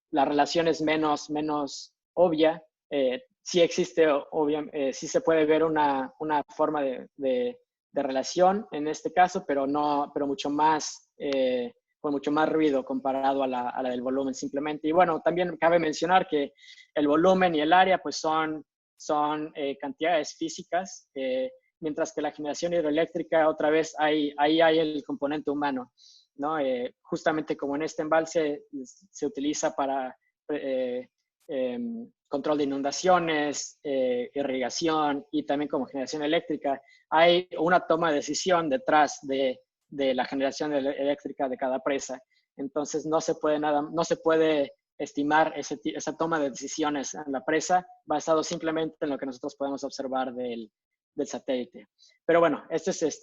la relación es menos obvia. Sí existe, sí se puede ver una forma de relación en este caso, pero mucho más, con mucho más ruido comparado a la del volumen simplemente. Y bueno, también cabe mencionar que el volumen y el área pues son cantidades físicas, mientras que la generación hidroeléctrica, otra vez, ahí hay el componente humano, ¿no? Justamente como en este embalse se utiliza para control de inundaciones, irrigación y también como generación eléctrica, hay una toma de decisión detrás de la generación eléctrica de cada presa. Entonces no se puede estimar esa toma de decisiones en la presa basado simplemente en lo que nosotros podemos observar del satélite. Pero bueno, este es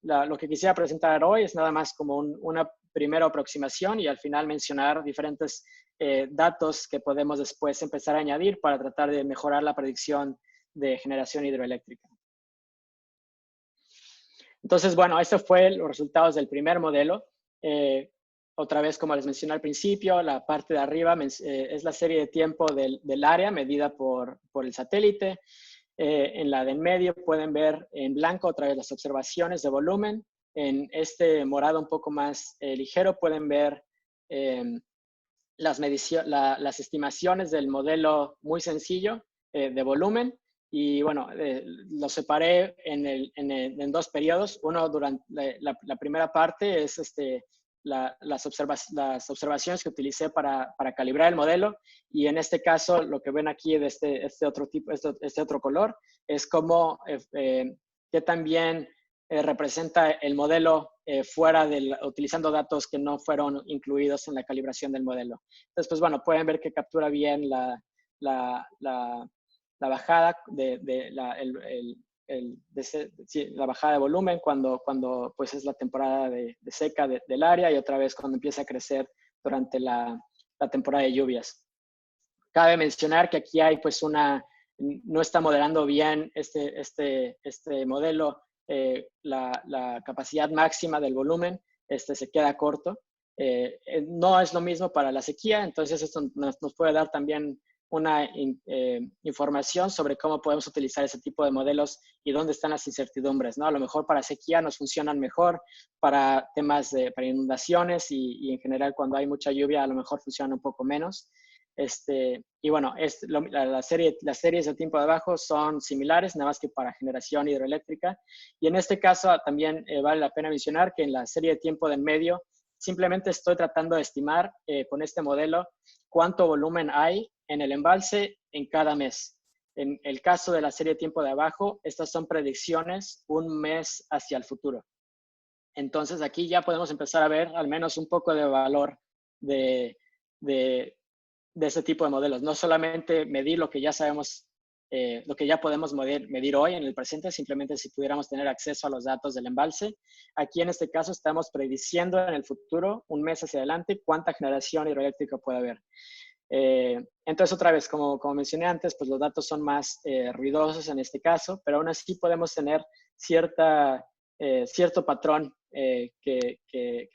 lo que quisiera presentar hoy es nada más como una primera aproximación y al final mencionar diferentes datos que podemos después empezar a añadir para tratar de mejorar la predicción de generación hidroeléctrica. Entonces, bueno, estos fueron los resultados del primer modelo. Otra vez, como les mencioné al principio, la parte de arriba es la serie de tiempo del área medida por el satélite. En la de en medio pueden ver en blanco otra vez las observaciones de volumen. En este morado un poco más ligero pueden ver las estimaciones del modelo muy sencillo de volumen. Y bueno, lo separé en dos periodos. Uno, durante la primera parte es las observaciones que utilicé para calibrar el modelo. Y en este caso, lo que ven aquí de este otro color es cómo que también representa el modelo utilizando datos que no fueron incluidos en la calibración del modelo. Entonces, pues bueno, pueden ver que captura bien la bajada la bajada de volumen cuando pues es la temporada de seca del área y otra vez cuando empieza a crecer durante la temporada de lluvias. Cabe mencionar que aquí hay pues no está modelando bien este modelo la capacidad máxima del volumen, se queda corto. No es lo mismo para la sequía, entonces esto nos puede dar también una información sobre cómo podemos utilizar ese tipo de modelos y dónde están las incertidumbres, ¿no? A lo mejor para sequía nos funcionan mejor, para temas para inundaciones y en general cuando hay mucha lluvia a lo mejor funcionan un poco menos. Y bueno, las series de tiempo de abajo son similares, nada más que para generación hidroeléctrica. Y en este caso también vale la pena mencionar que en la serie de tiempo de en medio simplemente estoy tratando de estimar con este modelo cuánto volumen hay en el embalse en cada mes. En el caso de la serie de tiempo de abajo, estas son predicciones un mes hacia el futuro. Entonces aquí ya podemos empezar a ver al menos un poco de valor de ese tipo de modelos. No solamente medir lo que ya sabemos, lo que ya podemos medir hoy en el presente, simplemente si pudiéramos tener acceso a los datos del embalse. Aquí en este caso estamos prediciendo en el futuro, un mes hacia adelante, cuánta generación hidroeléctrica puede haber. Entonces, otra vez, como mencioné antes, pues los datos son más ruidosos en este caso, pero aún así podemos tener cierto patrón que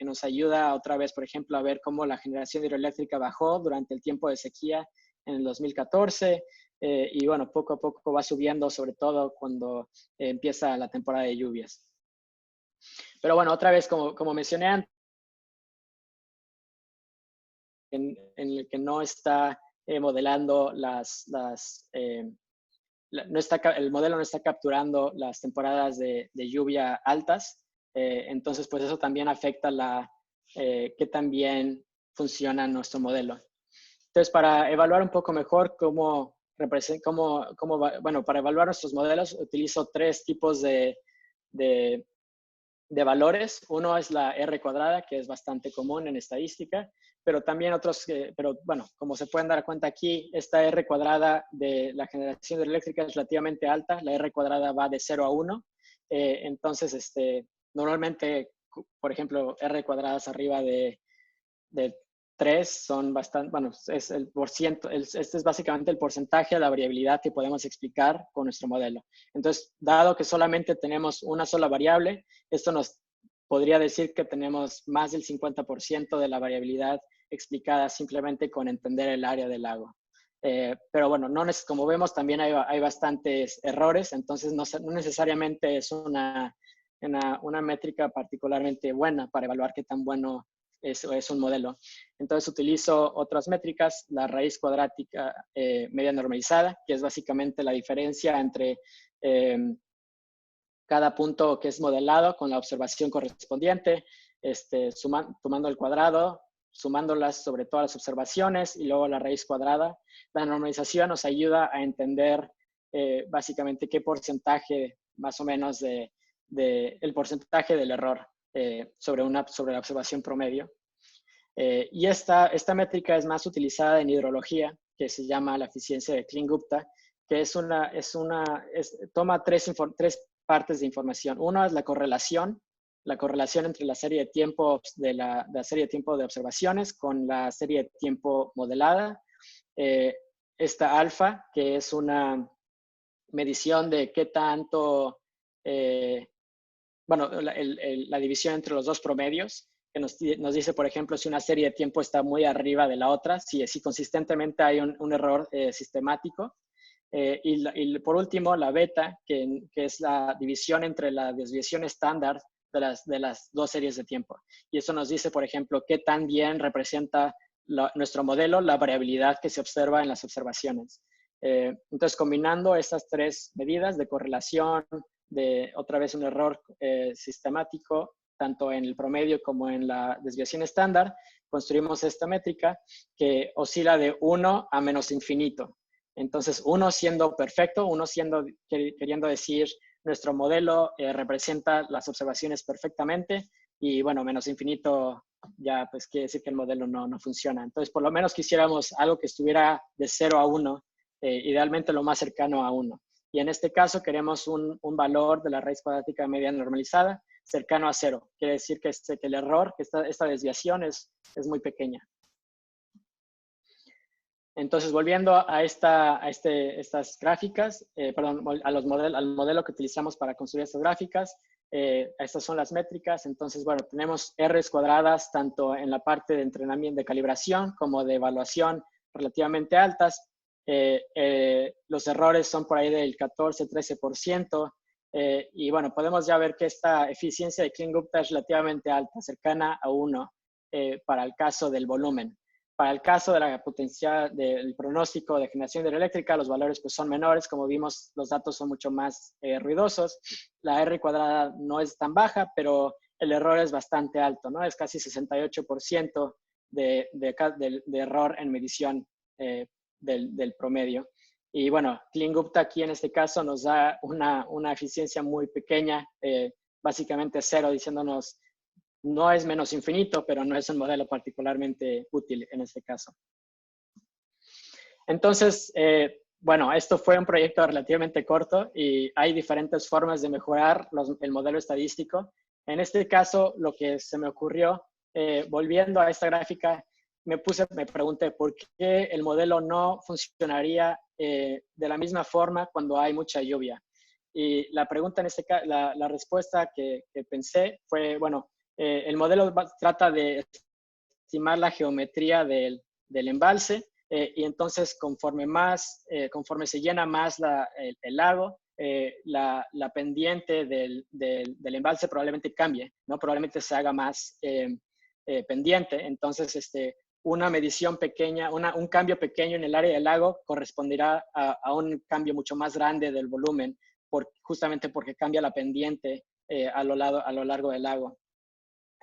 nos ayuda otra vez, por ejemplo, a ver cómo la generación hidroeléctrica bajó durante el tiempo de sequía en el 2014 y bueno, poco a poco va subiendo, sobre todo cuando empieza la temporada de lluvias. Pero bueno, otra vez, como mencioné antes, en el que no está modelando el modelo no está capturando las temporadas de lluvia altas, entonces pues eso también afecta que también funciona nuestro modelo. Entonces, para evaluar un poco mejor para evaluar nuestros modelos, utilizo tres tipos de valores. Uno es la R cuadrada, que es bastante común en estadística, pero también otros, pero bueno, como se pueden dar cuenta aquí, esta R cuadrada de la generación hidroeléctrica es relativamente alta. La R cuadrada va de 0 a 1. Entonces, normalmente, por ejemplo, R cuadradas arriba de 3 son bastante, bueno, es el porciento, este es básicamente el porcentaje de la variabilidad que podemos explicar con nuestro modelo. Entonces, dado que solamente tenemos una sola variable, esto nos podría decir que tenemos más del 50% de la variabilidad explicada simplemente con entender el área del lago. Pero bueno, como vemos, también hay bastantes errores, entonces no necesariamente es una métrica particularmente buena para evaluar qué tan bueno es un modelo. Entonces utilizo otras métricas, la raíz cuadrática media normalizada, que es básicamente la diferencia entre cada punto que es modelado con la observación correspondiente, tomando el cuadrado, sumándolas sobre todas las observaciones y luego la raíz cuadrada. La normalización nos ayuda a entender básicamente qué porcentaje más o menos el porcentaje del error sobre la observación promedio. Y esta métrica es más utilizada en hidrología, que se llama la eficiencia de Klein-Gupta, que toma tres partes de información. Una es la correlación entre la serie de tiempo de la serie de tiempo de observaciones con la serie de tiempo modelada. Esta alfa, que es una medición de qué tanto, la división entre los dos promedios, que nos dice, por ejemplo, si una serie de tiempo está muy arriba de la otra, si consistentemente hay un error sistemático. Y por último, la beta, que es la división entre la desviación estándar de las dos series de tiempo. Y eso nos dice, por ejemplo, qué tan bien representa nuestro modelo la variabilidad que se observa en las observaciones. Entonces, combinando estas tres medidas de correlación, de otra vez un error sistemático, tanto en el promedio como en la desviación estándar, construimos esta métrica que oscila de 1 a menos infinito. Entonces, 1 siendo perfecto, 1 queriendo decir nuestro modelo representa las observaciones perfectamente, y bueno, menos infinito ya pues quiere decir que el modelo no funciona. Entonces, por lo menos quisiéramos algo que estuviera de 0 a 1, idealmente lo más cercano a 1. Y en este caso queremos un valor de la raíz cuadrática media normalizada cercano a 0. Quiere decir que el error, que esta desviación es muy pequeña. Entonces, volviendo a estas gráficas, al modelo que utilizamos para construir estas gráficas, estas son las métricas. Entonces, bueno, tenemos R's cuadradas tanto en la parte de entrenamiento de calibración como de evaluación relativamente altas. Los errores son por ahí del 14-13%. Y bueno, podemos ya ver que esta eficiencia de Klein-Gupta es relativamente alta, cercana a 1 para el caso del volumen. Para el caso de la potencial del pronóstico de generación hidroeléctrica, los valores pues son menores. Como vimos, los datos son mucho más ruidosos. La R cuadrada no es tan baja, pero el error es bastante alto, ¿no? Es casi 68% de error en medición del promedio. Y bueno, Klein-Gupta aquí en este caso nos da una eficiencia muy pequeña, básicamente 0, diciéndonos no es menos infinito, pero no es un modelo particularmente útil en este caso. Entonces, bueno, esto fue un proyecto relativamente corto y hay diferentes formas de mejorar el modelo estadístico. En este caso, lo que se me ocurrió, volviendo a esta gráfica, me pregunté por qué el modelo no funcionaría de la misma forma cuando hay mucha lluvia. Y la pregunta en este caso, la respuesta que pensé fue, bueno, el modelo trata de estimar la geometría del embalse, y entonces conforme se llena más el lago, la pendiente del embalse probablemente cambie, ¿no? Probablemente se haga más pendiente. Entonces, una medición pequeña, un cambio pequeño en el área del lago corresponderá a un cambio mucho más grande del volumen, justamente porque cambia la pendiente a lo largo del lago.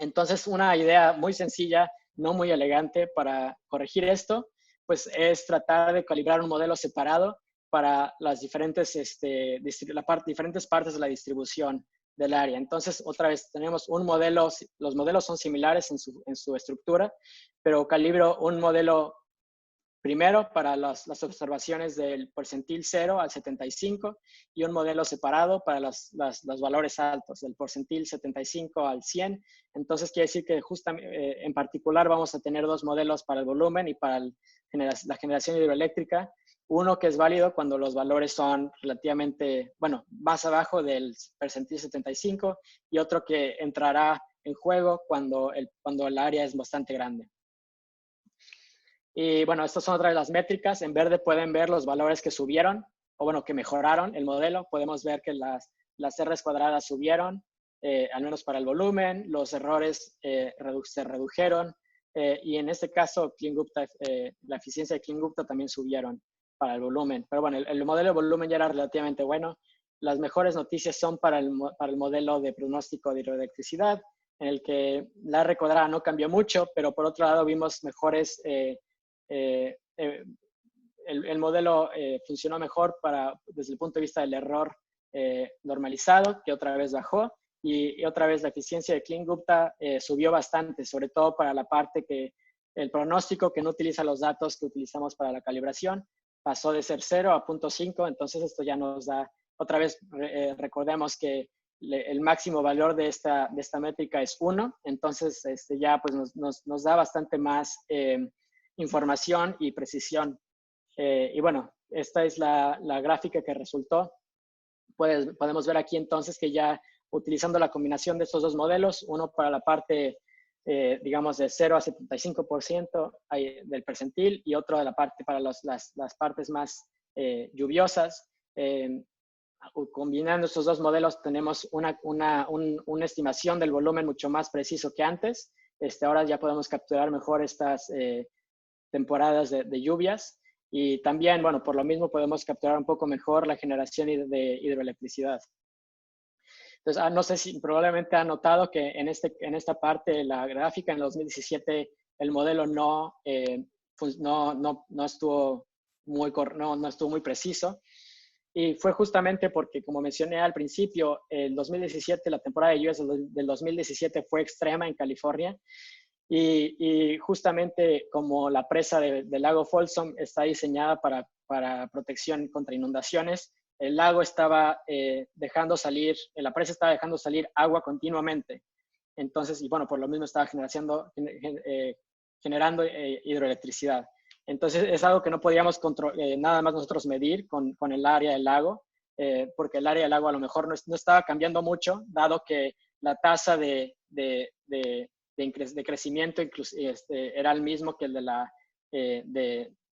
Entonces, una idea muy sencilla, no muy elegante para corregir esto, pues es tratar de calibrar un modelo separado para las diferentes partes de la distribución del área. Entonces, otra vez, tenemos un modelo, los modelos son similares en su estructura, pero calibro un modelo primero para las observaciones del percentil 0 al 75 y un modelo separado para los valores altos, del percentil 75 al 100. Entonces, quiere decir que justamente, en particular vamos a tener dos modelos para el volumen y para la generación hidroeléctrica. Uno que es válido cuando los valores son relativamente, bueno, más abajo del percentil 75, y otro que entrará en juego cuando el área es bastante grande. Y bueno, estas son otras de las métricas. En verde pueden ver los valores que subieron, o bueno, que mejoraron el modelo. Podemos ver que las R's cuadradas subieron, al menos para el volumen. Los errores se redujeron. Y en este caso, Klein-Gupta, la eficiencia de Klein-Gupta también subieron para el volumen. Pero bueno, el modelo de volumen ya era relativamente bueno. Las mejores noticias son para el modelo de pronóstico de hidroelectricidad, en el que la R cuadrada no cambió mucho, pero por otro lado vimos mejores... el modelo funcionó mejor desde el punto de vista del error normalizado, que otra vez bajó, y otra vez la eficiencia de Klein-Gupta subió bastante, sobre todo para la parte que el pronóstico que no utiliza los datos que utilizamos para la calibración pasó de ser 0 a 0.5, entonces esto ya nos da, otra vez recordemos que el máximo valor de esta métrica es 1, entonces ya pues nos da bastante más información y precisión. Y bueno, esta es la gráfica que resultó. Podemos ver aquí entonces que ya utilizando la combinación de estos dos modelos, uno para la parte, digamos, de 0 a 75% del percentil y otro de la parte para las partes más lluviosas. Combinando estos dos modelos tenemos una estimación del volumen mucho más preciso que antes. Ahora ya podemos capturar mejor estas temporadas de lluvias. Y también, bueno, por lo mismo podemos capturar un poco mejor la generación de hidroelectricidad. Entonces, no sé si probablemente han notado que en esta parte de la gráfica, en el 2017, el modelo no estuvo muy preciso. Y fue justamente porque, como mencioné al principio, el 2017, la temporada de lluvias del 2017 fue extrema en California. Y justamente como la presa del lago Folsom está diseñada para protección contra inundaciones, el lago estaba dejando salir, la presa estaba dejando salir agua continuamente. Entonces, y bueno, por lo mismo estaba generando hidroelectricidad. Entonces, es algo que no podíamos nada más nosotros medir con el área del lago, porque el área del lago a lo mejor no estaba cambiando mucho, dado que la tasa de crecimiento era el mismo que el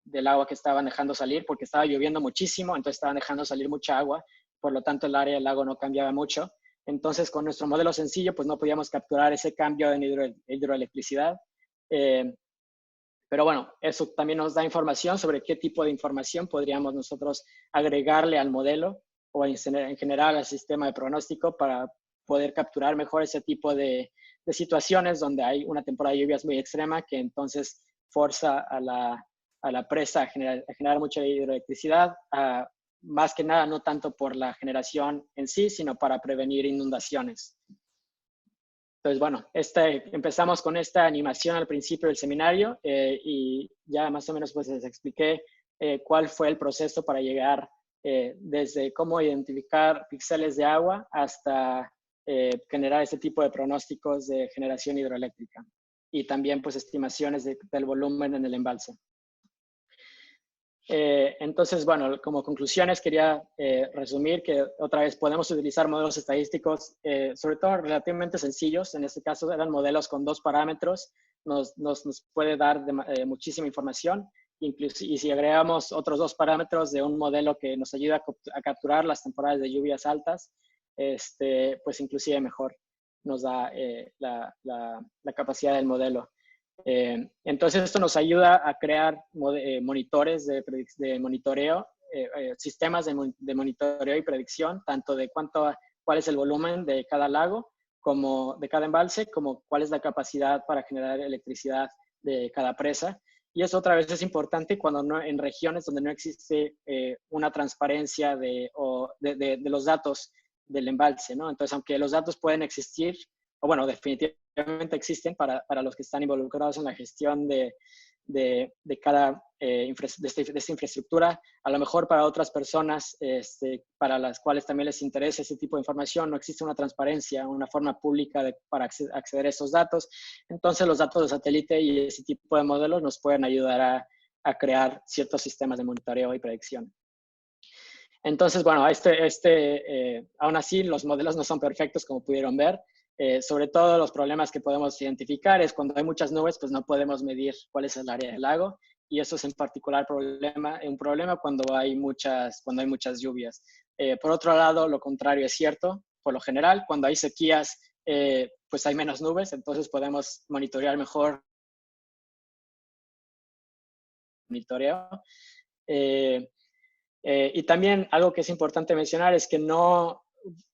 del agua que estaban dejando salir, porque estaba lloviendo muchísimo, entonces estaban dejando salir mucha agua, por lo tanto el área del lago no cambiaba mucho. Entonces con nuestro modelo sencillo pues no podíamos capturar ese cambio en hidroelectricidad. Pero bueno, eso también nos da información sobre qué tipo de información podríamos nosotros agregarle al modelo o en general al sistema de pronóstico para poder capturar mejor ese tipo de situaciones donde hay una temporada de lluvias muy extrema que entonces forza a la presa a generar mucha hidroelectricidad, más que nada no tanto por la generación en sí, sino para prevenir inundaciones. Entonces, bueno, empezamos con esta animación al principio del seminario y ya más o menos pues les expliqué cuál fue el proceso para llegar desde cómo identificar píxeles de agua hasta generar este tipo de pronósticos de generación hidroeléctrica y también pues estimaciones del volumen en el embalse. Entonces, bueno, como conclusiones quería resumir que otra vez podemos utilizar modelos estadísticos, sobre todo relativamente sencillos. En este caso eran modelos con 2 parámetros, nos puede dar muchísima información. Y si agregamos otros 2 parámetros de un modelo que nos ayuda a capturar las temporadas de lluvias altas, pues inclusive mejor nos da la capacidad del modelo. Entonces esto nos ayuda a crear monitores de monitoreo, sistemas de monitoreo y predicción, tanto de cuál es el volumen de cada lago, como de cada embalse, como cuál es la capacidad para generar electricidad de cada presa. Y eso otra vez es importante en regiones donde no existe una transparencia de los datos del embalse, ¿no? Entonces, aunque los datos pueden existir, o bueno, definitivamente existen para los que están involucrados en la gestión de esta infraestructura. A lo mejor para otras personas para las cuales también les interesa ese tipo de información, no existe una transparencia, una forma pública para acceder a esos datos. Entonces los datos de satélite y ese tipo de modelos nos pueden ayudar a crear ciertos sistemas de monitoreo y predicción. Entonces, bueno, aún así los modelos no son perfectos, como pudieron ver. Sobre todo los problemas que podemos identificar es cuando hay muchas nubes, pues no podemos medir cuál es el área del lago, y eso es en particular un problema cuando hay muchas lluvias. Por otro lado, lo contrario es cierto. Por lo general, cuando hay sequías, pues hay menos nubes, entonces podemos monitorear mejor monitoreo. Y también algo que es importante mencionar es que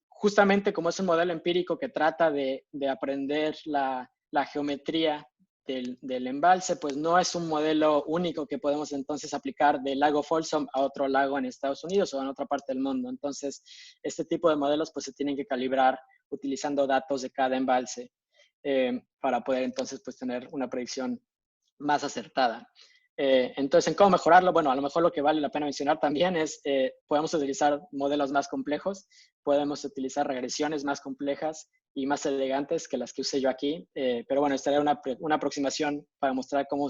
justamente como es un modelo empírico que trata de aprender la geometría del embalse, pues no es un modelo único que podemos entonces aplicar del lago Folsom a otro lago en Estados Unidos o en otra parte del mundo. Entonces, este tipo de modelos pues se tienen que calibrar utilizando datos de cada embalse para poder entonces pues tener una predicción más acertada. Entonces, ¿en cómo mejorarlo? Bueno, a lo mejor lo que vale la pena mencionar también es, podemos utilizar modelos más complejos, podemos utilizar regresiones más complejas y más elegantes que las que usé yo aquí, pero bueno, esta era una aproximación para mostrar cómo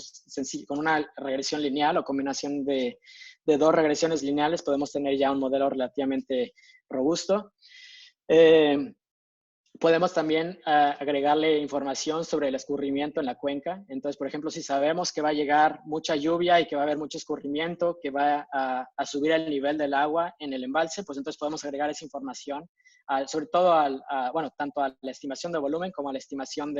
con una regresión lineal o combinación de dos regresiones lineales podemos tener ya un modelo relativamente robusto. Podemos también agregarle información sobre el escurrimiento en la cuenca. Entonces, por ejemplo, si sabemos que va a llegar mucha lluvia y que va a haber mucho escurrimiento, que va a subir el nivel del agua en el embalse, pues entonces podemos agregar esa información, sobre todo bueno, tanto a la estimación de volumen como a la estimación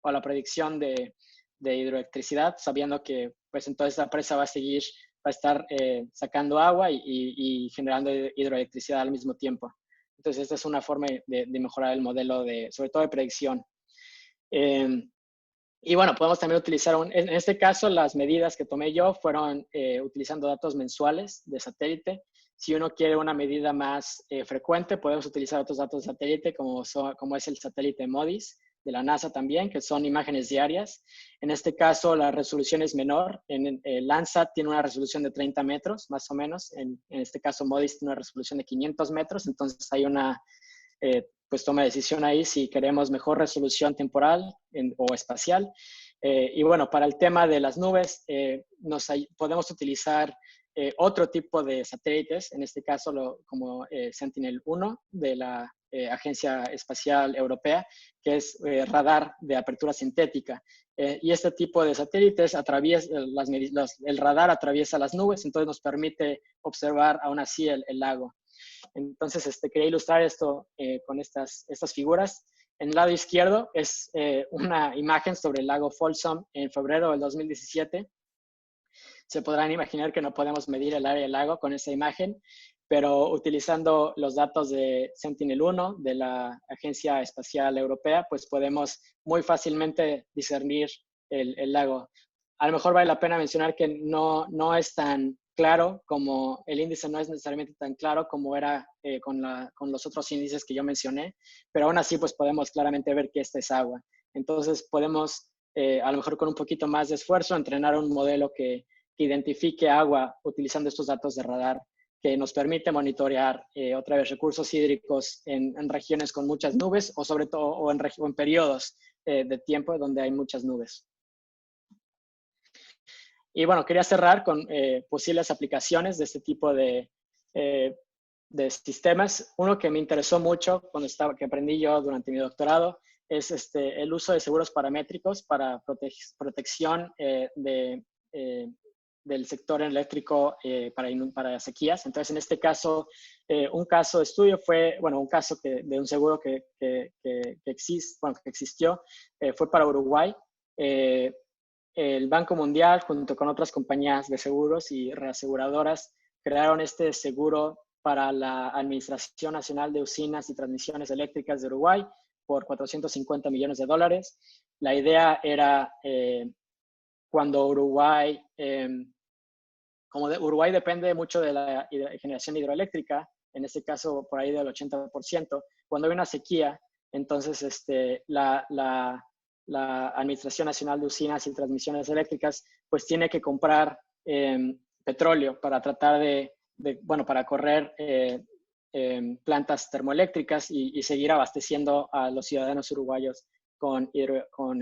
o a la predicción de hidroelectricidad, sabiendo que pues entonces la presa va a estar sacando agua y generando hidroelectricidad al mismo tiempo. Entonces, esta es una forma de mejorar el modelo, sobre todo de predicción. Y bueno, podemos también utilizar, en este caso, las medidas que tomé yo fueron utilizando datos mensuales de satélite. Si uno quiere una medida más frecuente, podemos utilizar otros datos de satélite, como es el satélite MODIS, de la NASA también, que son imágenes diarias. En este caso, la resolución es menor. Landsat tiene una resolución de 30 metros, más o menos. En este caso, MODIS tiene una resolución de 500 metros. Entonces, hay una pues toma de decisión ahí si queremos mejor resolución temporal o espacial. Y bueno, para el tema de las nubes, podemos utilizar otro tipo de satélites, en este caso como Sentinel-1 de la Agencia Espacial Europea, que es radar de apertura sintética. Y este tipo de satélites el radar atraviesa las nubes, entonces nos permite observar aún así el lago. Entonces, quería ilustrar esto con estas figuras. En el lado izquierdo es una imagen sobre el lago Folsom en febrero del 2017. Se podrán imaginar que no podemos medir el área del lago con esa imagen, pero utilizando los datos de Sentinel-1 de la Agencia Espacial Europea, pues podemos muy fácilmente discernir el lago. A lo mejor vale la pena mencionar que no es tan claro, como el índice no es necesariamente tan claro como era con los otros índices que yo mencioné, pero aún así pues podemos claramente ver que esta es agua. Entonces podemos, a lo mejor con un poquito más de esfuerzo, entrenar un modelo que identifique agua utilizando estos datos de radar, que nos permite monitorear otra vez recursos hídricos en regiones con muchas nubes o sobre todo en periodos de tiempo donde hay muchas nubes. Y bueno, quería cerrar con posibles aplicaciones de este tipo de sistemas. Uno que me interesó mucho que aprendí yo durante mi doctorado es el uso de seguros paramétricos para protección del sector eléctrico para sequías. Entonces, en este caso, un caso de estudio fue, bueno, un caso de un seguro que existió, fue para Uruguay. El Banco Mundial, junto con otras compañías de seguros y reaseguradoras, crearon este seguro para la Administración Nacional de Usinas y Transmisiones Eléctricas de Uruguay por $450 millones. La idea era cuando Uruguay, Uruguay depende mucho de la generación hidroeléctrica, en este caso por ahí del 80%, cuando hay una sequía, entonces la Administración Nacional de Usinas y Transmisiones Eléctricas pues tiene que comprar petróleo para tratar para correr plantas termoeléctricas y seguir abasteciendo a los ciudadanos uruguayos con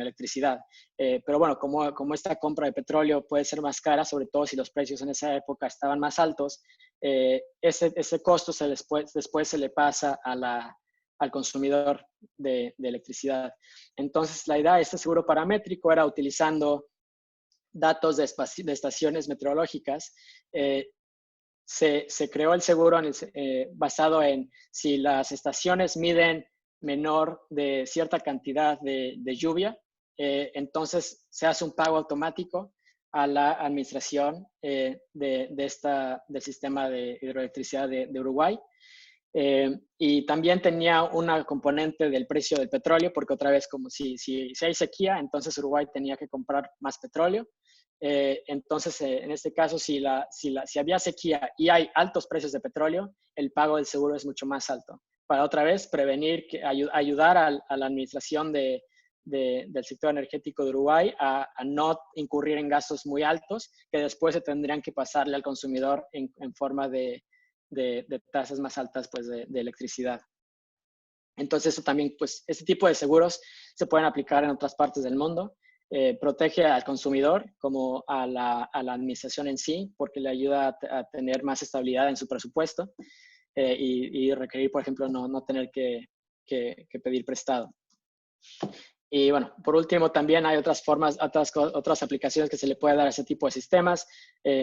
electricidad. Pero bueno, como esta compra de petróleo puede ser más cara, sobre todo si los precios en esa época estaban más altos, ese costo después se le pasa al consumidor de electricidad. Entonces, la idea de este seguro paramétrico era utilizando datos de estaciones meteorológicas. Se creó el seguro basado en si las estaciones miden menor de cierta cantidad de lluvia, entonces se hace un pago automático a la administración del sistema de hidroelectricidad de Uruguay. Y también tenía una componente del precio del petróleo, porque otra vez, como si hay sequía, entonces Uruguay tenía que comprar más petróleo. Entonces, en este caso, si había sequía y hay altos precios de petróleo, el pago del seguro es mucho más alto. Para otra vez prevenir, ayudar a la administración de del sector energético de Uruguay a no incurrir en gastos muy altos que después se tendrían que pasarle al consumidor en forma de tasas más altas pues, de electricidad. Entonces, eso también, pues, este tipo de seguros se pueden aplicar en otras partes del mundo. Protege al consumidor como a la administración en sí, porque le ayuda a tener más estabilidad en su presupuesto y requerir, por ejemplo, no tener que pedir prestado. Y bueno, por último, también hay otras formas, otras aplicaciones que se le puede dar a ese tipo de sistemas.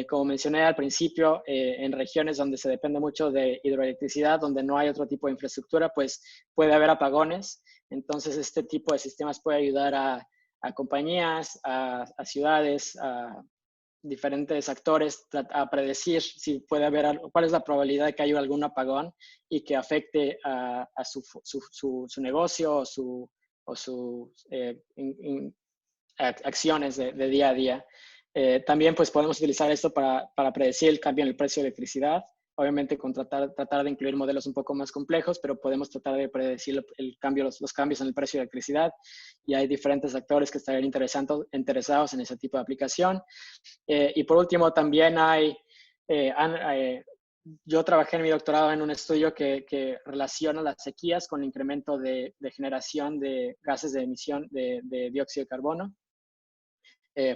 Como mencioné al principio, en regiones donde se depende mucho de hidroelectricidad, donde no hay otro tipo de infraestructura, pues puede haber apagones. Entonces, este tipo de sistemas puede ayudar a compañías, a ciudades, a diferentes actores a predecir si puede haber, cuál es la probabilidad de que haya algún apagón y que afecte a su negocio o sus acciones de día a día. También pues podemos utilizar esto para predecir el cambio en el precio de electricidad. Obviamente con tratar de incluir modelos un poco más complejos, pero podemos tratar de predecir los cambios en el precio de electricidad y hay diferentes actores que estarían interesados en ese tipo de aplicación. Y por último también yo trabajé en mi doctorado en un estudio que relaciona las sequías con el incremento de generación de gases de emisión de dióxido de carbono.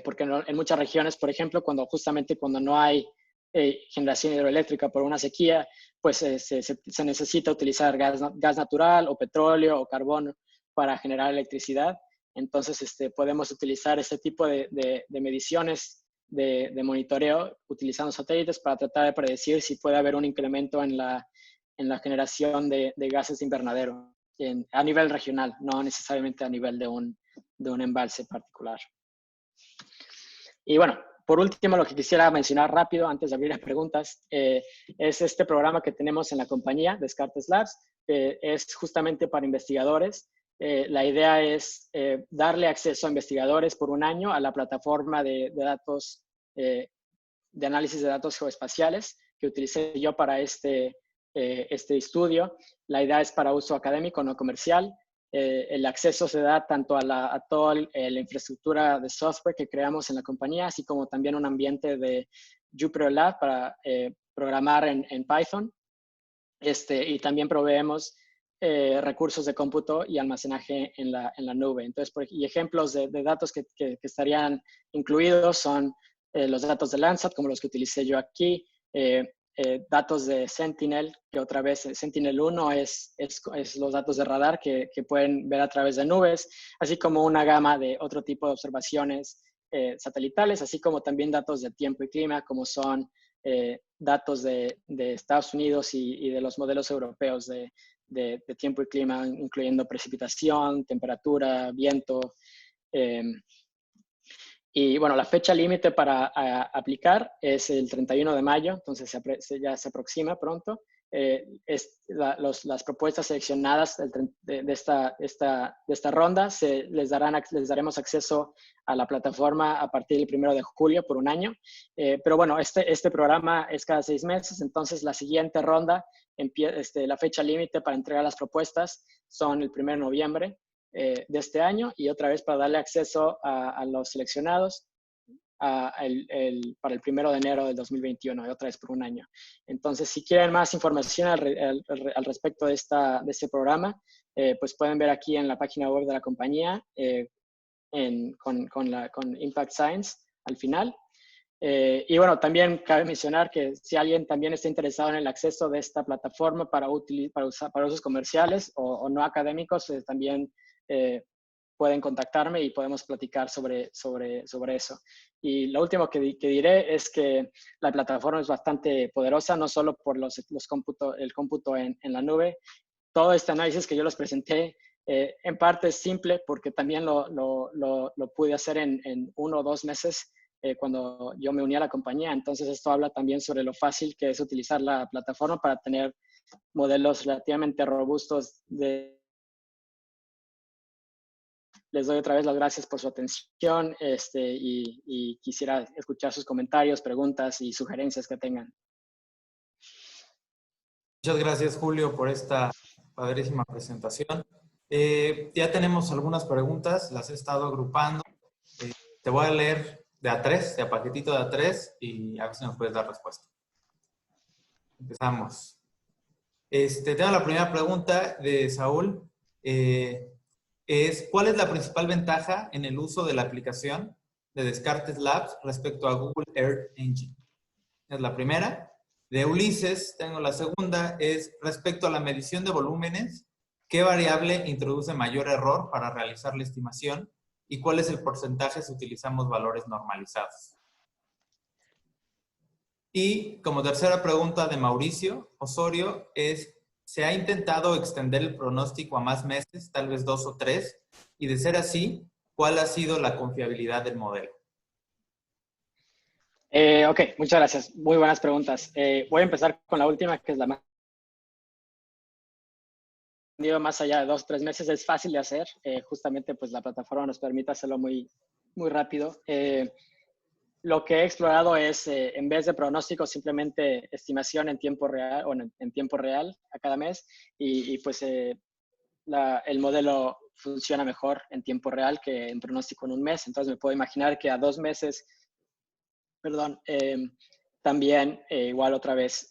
Porque en muchas regiones, por ejemplo, justamente cuando no hay generación hidroeléctrica por una sequía, pues se necesita utilizar gas natural o petróleo o carbón para generar electricidad. Entonces, podemos utilizar este tipo de mediciones de monitoreo utilizando satélites para tratar de predecir si puede haber un incremento en la generación de gases de invernadero a nivel regional, no necesariamente a nivel de un embalse particular. Y bueno, por último, lo que quisiera mencionar rápido antes de abrir las preguntas es este programa que tenemos en la compañía, Descartes Labs, es justamente para investigadores. La idea es darle acceso a investigadores por un año a la plataforma de datos, de análisis de datos geoespaciales que utilicé yo para este estudio. La idea es para uso académico, no comercial. El acceso se da tanto a toda la infraestructura de software que creamos en la compañía, así como también un ambiente de Jupyter Lab para programar en Python. Y también proveemos recursos de cómputo y almacenaje en la nube. Entonces, y ejemplos de datos que estarían incluidos son los datos de Landsat, como los que utilicé yo aquí, datos de Sentinel, que otra vez Sentinel-1 es los datos de radar que pueden ver a través de nubes, así como una gama de otro tipo de observaciones satelitales, así como también datos de tiempo y clima, como son datos de Estados Unidos y de los modelos europeos de tiempo y clima, incluyendo precipitación, temperatura, viento. Y bueno, la fecha límite para aplicar es el 31 de mayo, entonces ya se aproxima pronto. Las propuestas seleccionadas de esta ronda les daremos acceso a la plataforma a partir del 1 de julio por un año. Pero bueno, este programa es cada 6 meses, entonces la siguiente ronda, la fecha límite para entregar las propuestas son el 1 de noviembre de este año y otra vez para darle acceso a los seleccionados para el 1 de enero del 2021 y otra vez por un año. Entonces, si quieren más información al respecto de este programa, pues pueden ver aquí en la página web de la compañía con Impact Science al final. Y bueno, también cabe mencionar que si alguien también está interesado en el acceso de esta plataforma para usos comerciales o no académicos, también pueden contactarme y podemos platicar sobre eso. Y lo último que diré es que la plataforma es bastante poderosa, no solo por el cómputo en la nube. Todo este análisis que yo les presenté en parte es simple porque también lo pude hacer en 1 o 2 meses cuando yo me uní a la compañía. Entonces esto habla también sobre lo fácil que es utilizar la plataforma para tener modelos relativamente robustos Les doy otra vez las gracias por su atención y quisiera escuchar sus comentarios, preguntas y sugerencias que tengan. Muchas gracias, Julio, por esta padrísima presentación. Ya tenemos algunas preguntas, las he estado agrupando. Te voy a leer de a tres, de a paquetito de a tres, y a ver si nos puedes dar respuesta. Empezamos. Tengo la primera pregunta de Saúl. ¿Cuál es la principal ventaja en el uso de la aplicación de Descartes Labs respecto a Google Earth Engine? Es la primera. De Ulises, tengo la segunda, es respecto a la medición de volúmenes, ¿qué variable introduce mayor error para realizar la estimación? ¿Y cuál es el porcentaje si utilizamos valores normalizados? Y como tercera pregunta de Mauricio Osorio es, ¿se ha intentado extender el pronóstico a más meses, tal vez 2 o 3? Y de ser así, ¿cuál ha sido la confiabilidad del modelo? Ok, muchas gracias. Muy buenas preguntas. Voy a empezar con la última, que es la más... Más allá de 2 o 3 meses es fácil de hacer. Justamente, pues la plataforma nos permite hacerlo muy, muy rápido. Lo que he explorado es, en vez de pronóstico, simplemente estimación en tiempo real, o en tiempo real a cada mes. Y pues el modelo funciona mejor en tiempo real que en pronóstico en un mes. Entonces me puedo imaginar que a 2 meses, perdón, también igual otra vez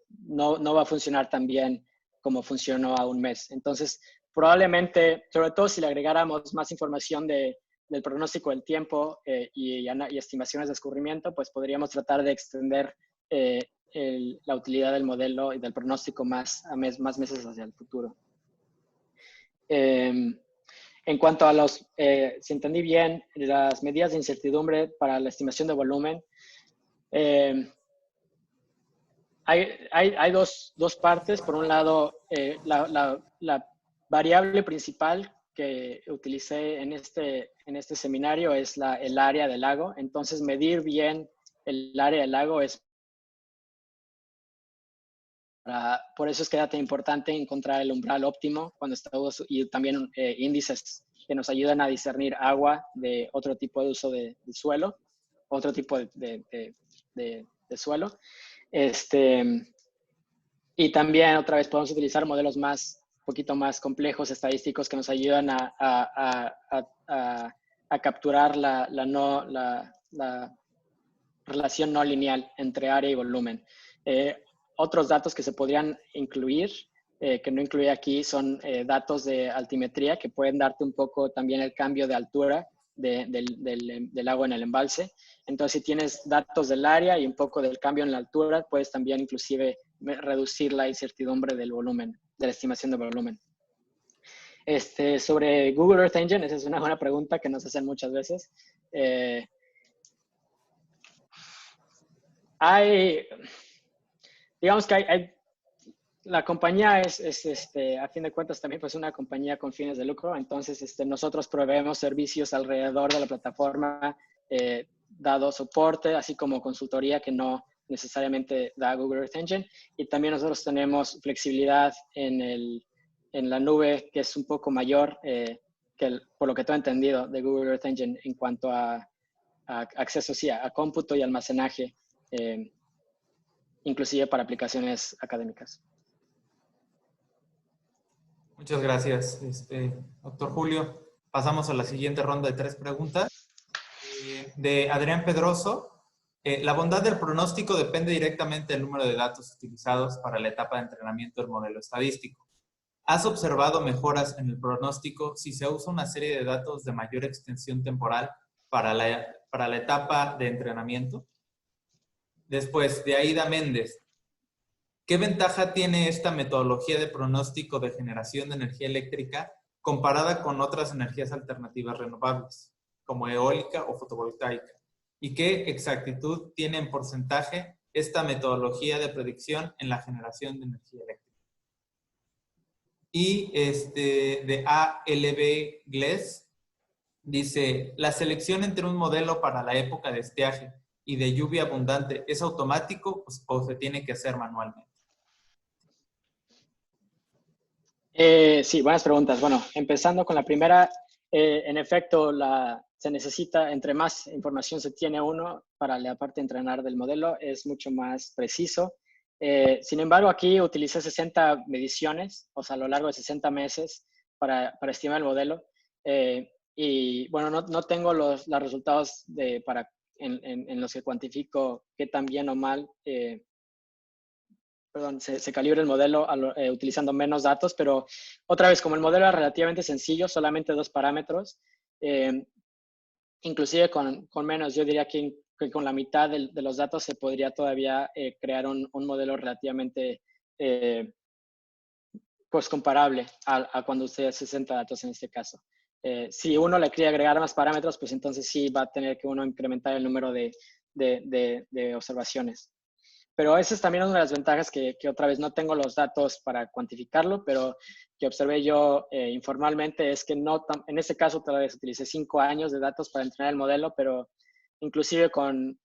no va a funcionar tan bien como funcionó a un mes. Entonces, probablemente, sobre todo si le agregáramos más información del pronóstico del tiempo y estimaciones de escurrimiento, pues podríamos tratar de extender la utilidad del modelo y del pronóstico más meses hacia el futuro. En cuanto a si entendí bien, las medidas de incertidumbre para la estimación de volumen, hay dos partes. Por un lado, la variable principal que utilicé en este seminario es el área del lago. Entonces, medir bien el área del lago por eso es que es tan importante encontrar el umbral óptimo cuando estamos, y también índices que nos ayudan a discernir agua de otro tipo de uso de suelo, otro tipo de suelo. Y también otra vez podemos utilizar modelos un poquito más complejos, estadísticos, que nos ayudan a capturar la relación no lineal entre área y volumen. Otros datos que se podrían incluir, que no incluí aquí, son datos de altimetría, que pueden darte un poco también el cambio de altura del agua en el embalse. Entonces, si tienes datos del área y un poco del cambio en la altura, puedes también inclusive reducir la incertidumbre del volumen, de la estimación de volumen. Sobre Google Earth Engine, esa es una buena pregunta que nos hacen muchas veces. Digamos que la compañía es a fin de cuentas también pues una compañía con fines de lucro. Entonces nosotros proveemos servicios alrededor de la plataforma, dado soporte, así como consultoría que no necesariamente da Google Earth Engine. Y también nosotros tenemos flexibilidad en la nube, que es un poco mayor por lo que tengo entendido de Google Earth Engine en cuanto a acceso a cómputo y almacenaje, inclusive para aplicaciones académicas. Muchas gracias, doctor Julio. Pasamos a la siguiente ronda de 3 preguntas. De Adrián Pedroso. La bondad del pronóstico depende directamente del número de datos utilizados para la etapa de entrenamiento del modelo estadístico. ¿Has observado mejoras en el pronóstico si se usa una serie de datos de mayor extensión temporal para la etapa de entrenamiento? Después, de Aida Méndez. ¿Qué ventaja tiene esta metodología de pronóstico de generación de energía eléctrica comparada con otras energías alternativas renovables, como eólica o fotovoltaica? ¿Y qué exactitud tiene en porcentaje esta metodología de predicción en la generación de energía eléctrica? Y de ALB Gless dice, ¿la selección entre un modelo para la época de estiaje y de lluvia abundante es automático o se tiene que hacer manualmente? Sí, buenas preguntas. Bueno, empezando con la primera, en efecto, se necesita, entre más información se tiene uno para la parte de entrenar del modelo, es mucho más preciso. Sin embargo, aquí utilicé 60 mediciones, o sea, a lo largo de 60 meses, para estimar el modelo. Y bueno, no tengo los resultados en los que cuantifico qué tan bien o mal se calibra el modelo utilizando menos datos, pero otra vez, como el modelo es relativamente sencillo, solamente 2 parámetros, inclusive con menos, yo diría que con la mitad de los datos se podría todavía crear un modelo relativamente pues comparable a cuando usted 60 datos en este caso. Si uno le quiere agregar más parámetros, pues entonces sí va a tener que uno incrementar el número de observaciones. Pero esa es también una de las ventajas que otra vez no tengo los datos para cuantificarlo, pero que observé yo informalmente es que en este caso tal vez utilicé 5 años de datos para entrenar el modelo, pero inclusive con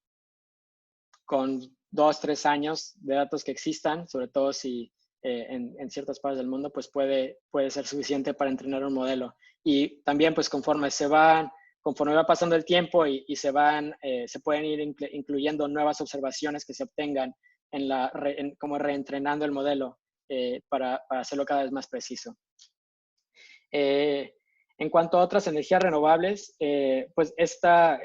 2, 3 años de datos que existan, sobre todo si en ciertas partes del mundo, pues puede ser suficiente para entrenar un modelo. Y también pues conforme va pasando el tiempo y se pueden ir incluyendo nuevas observaciones que se obtengan como reentrenando el modelo para hacerlo cada vez más preciso. En cuanto a otras energías renovables, pues estos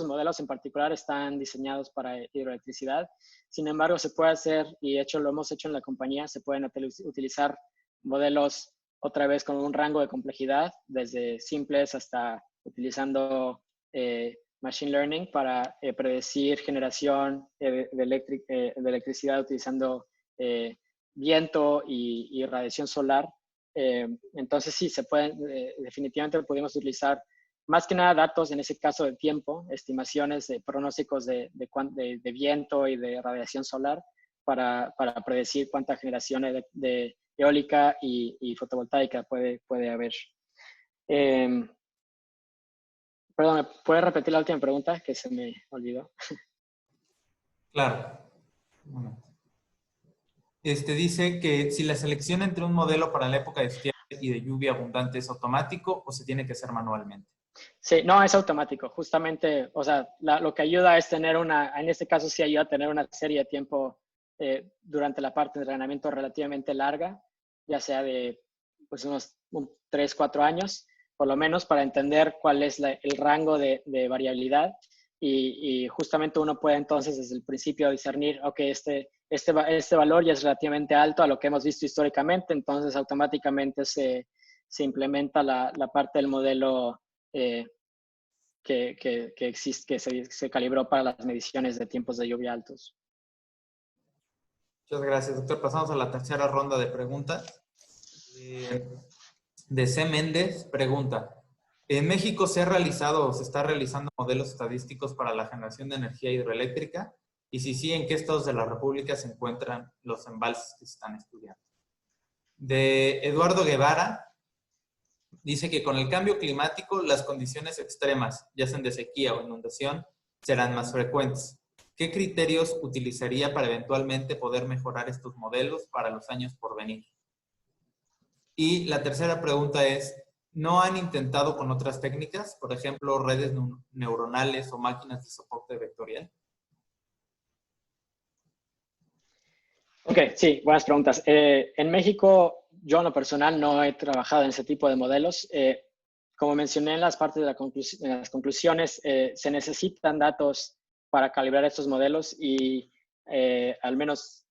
modelos en particular están diseñados para hidroelectricidad. Sin embargo, se puede hacer, y de hecho lo hemos hecho en la compañía, se pueden utilizar modelos otra vez con un rango de complejidad, desde simples hasta utilizando machine learning para predecir generación de electricidad utilizando viento y radiación solar. Entonces sí, definitivamente podemos utilizar más que nada datos, en ese caso de tiempo, estimaciones de pronósticos de viento y de radiación solar para predecir cuánta generación de eólica y fotovoltaica puede haber. Perdón, ¿me puedes repetir la última pregunta que se me olvidó? Claro. Dice que si la selección entre un modelo para la época de estiaje y de lluvia abundante es automático o se tiene que hacer manualmente. Sí, no, es automático. Justamente, o sea, lo que ayuda es tener en este caso sí ayuda a tener una serie de tiempo durante la parte de entrenamiento relativamente larga, ya sea de pues unos 3, 4 años, por lo menos para entender cuál es el rango de variabilidad y justamente uno puede entonces desde el principio discernir, ok, este valor ya es relativamente alto a lo que hemos visto históricamente, entonces automáticamente se implementa la parte del modelo que existe, que se calibró para las mediciones de tiempos de lluvia altos. Muchas gracias, doctor. Pasamos a la tercera ronda de preguntas. De C. Méndez pregunta, ¿en México se ha realizado o se está realizando modelos estadísticos para la generación de energía hidroeléctrica? Y si sí, ¿en qué estados de la República se encuentran los embalses que se están estudiando? De Eduardo Guevara, dice que con el cambio climático, las condiciones extremas, ya sean de sequía o inundación, serán más frecuentes. ¿Qué criterios utilizaría para eventualmente poder mejorar estos modelos para los años por venir? Y la tercera pregunta es, ¿no han intentado con otras técnicas? Por ejemplo, redes neuronales o máquinas de soporte vectorial. Ok, sí, buenas preguntas. En México, yo en lo personal no he trabajado en ese tipo de modelos. Como mencioné en las partes de las conclusiones, se necesitan datos para calibrar estos modelos y al menos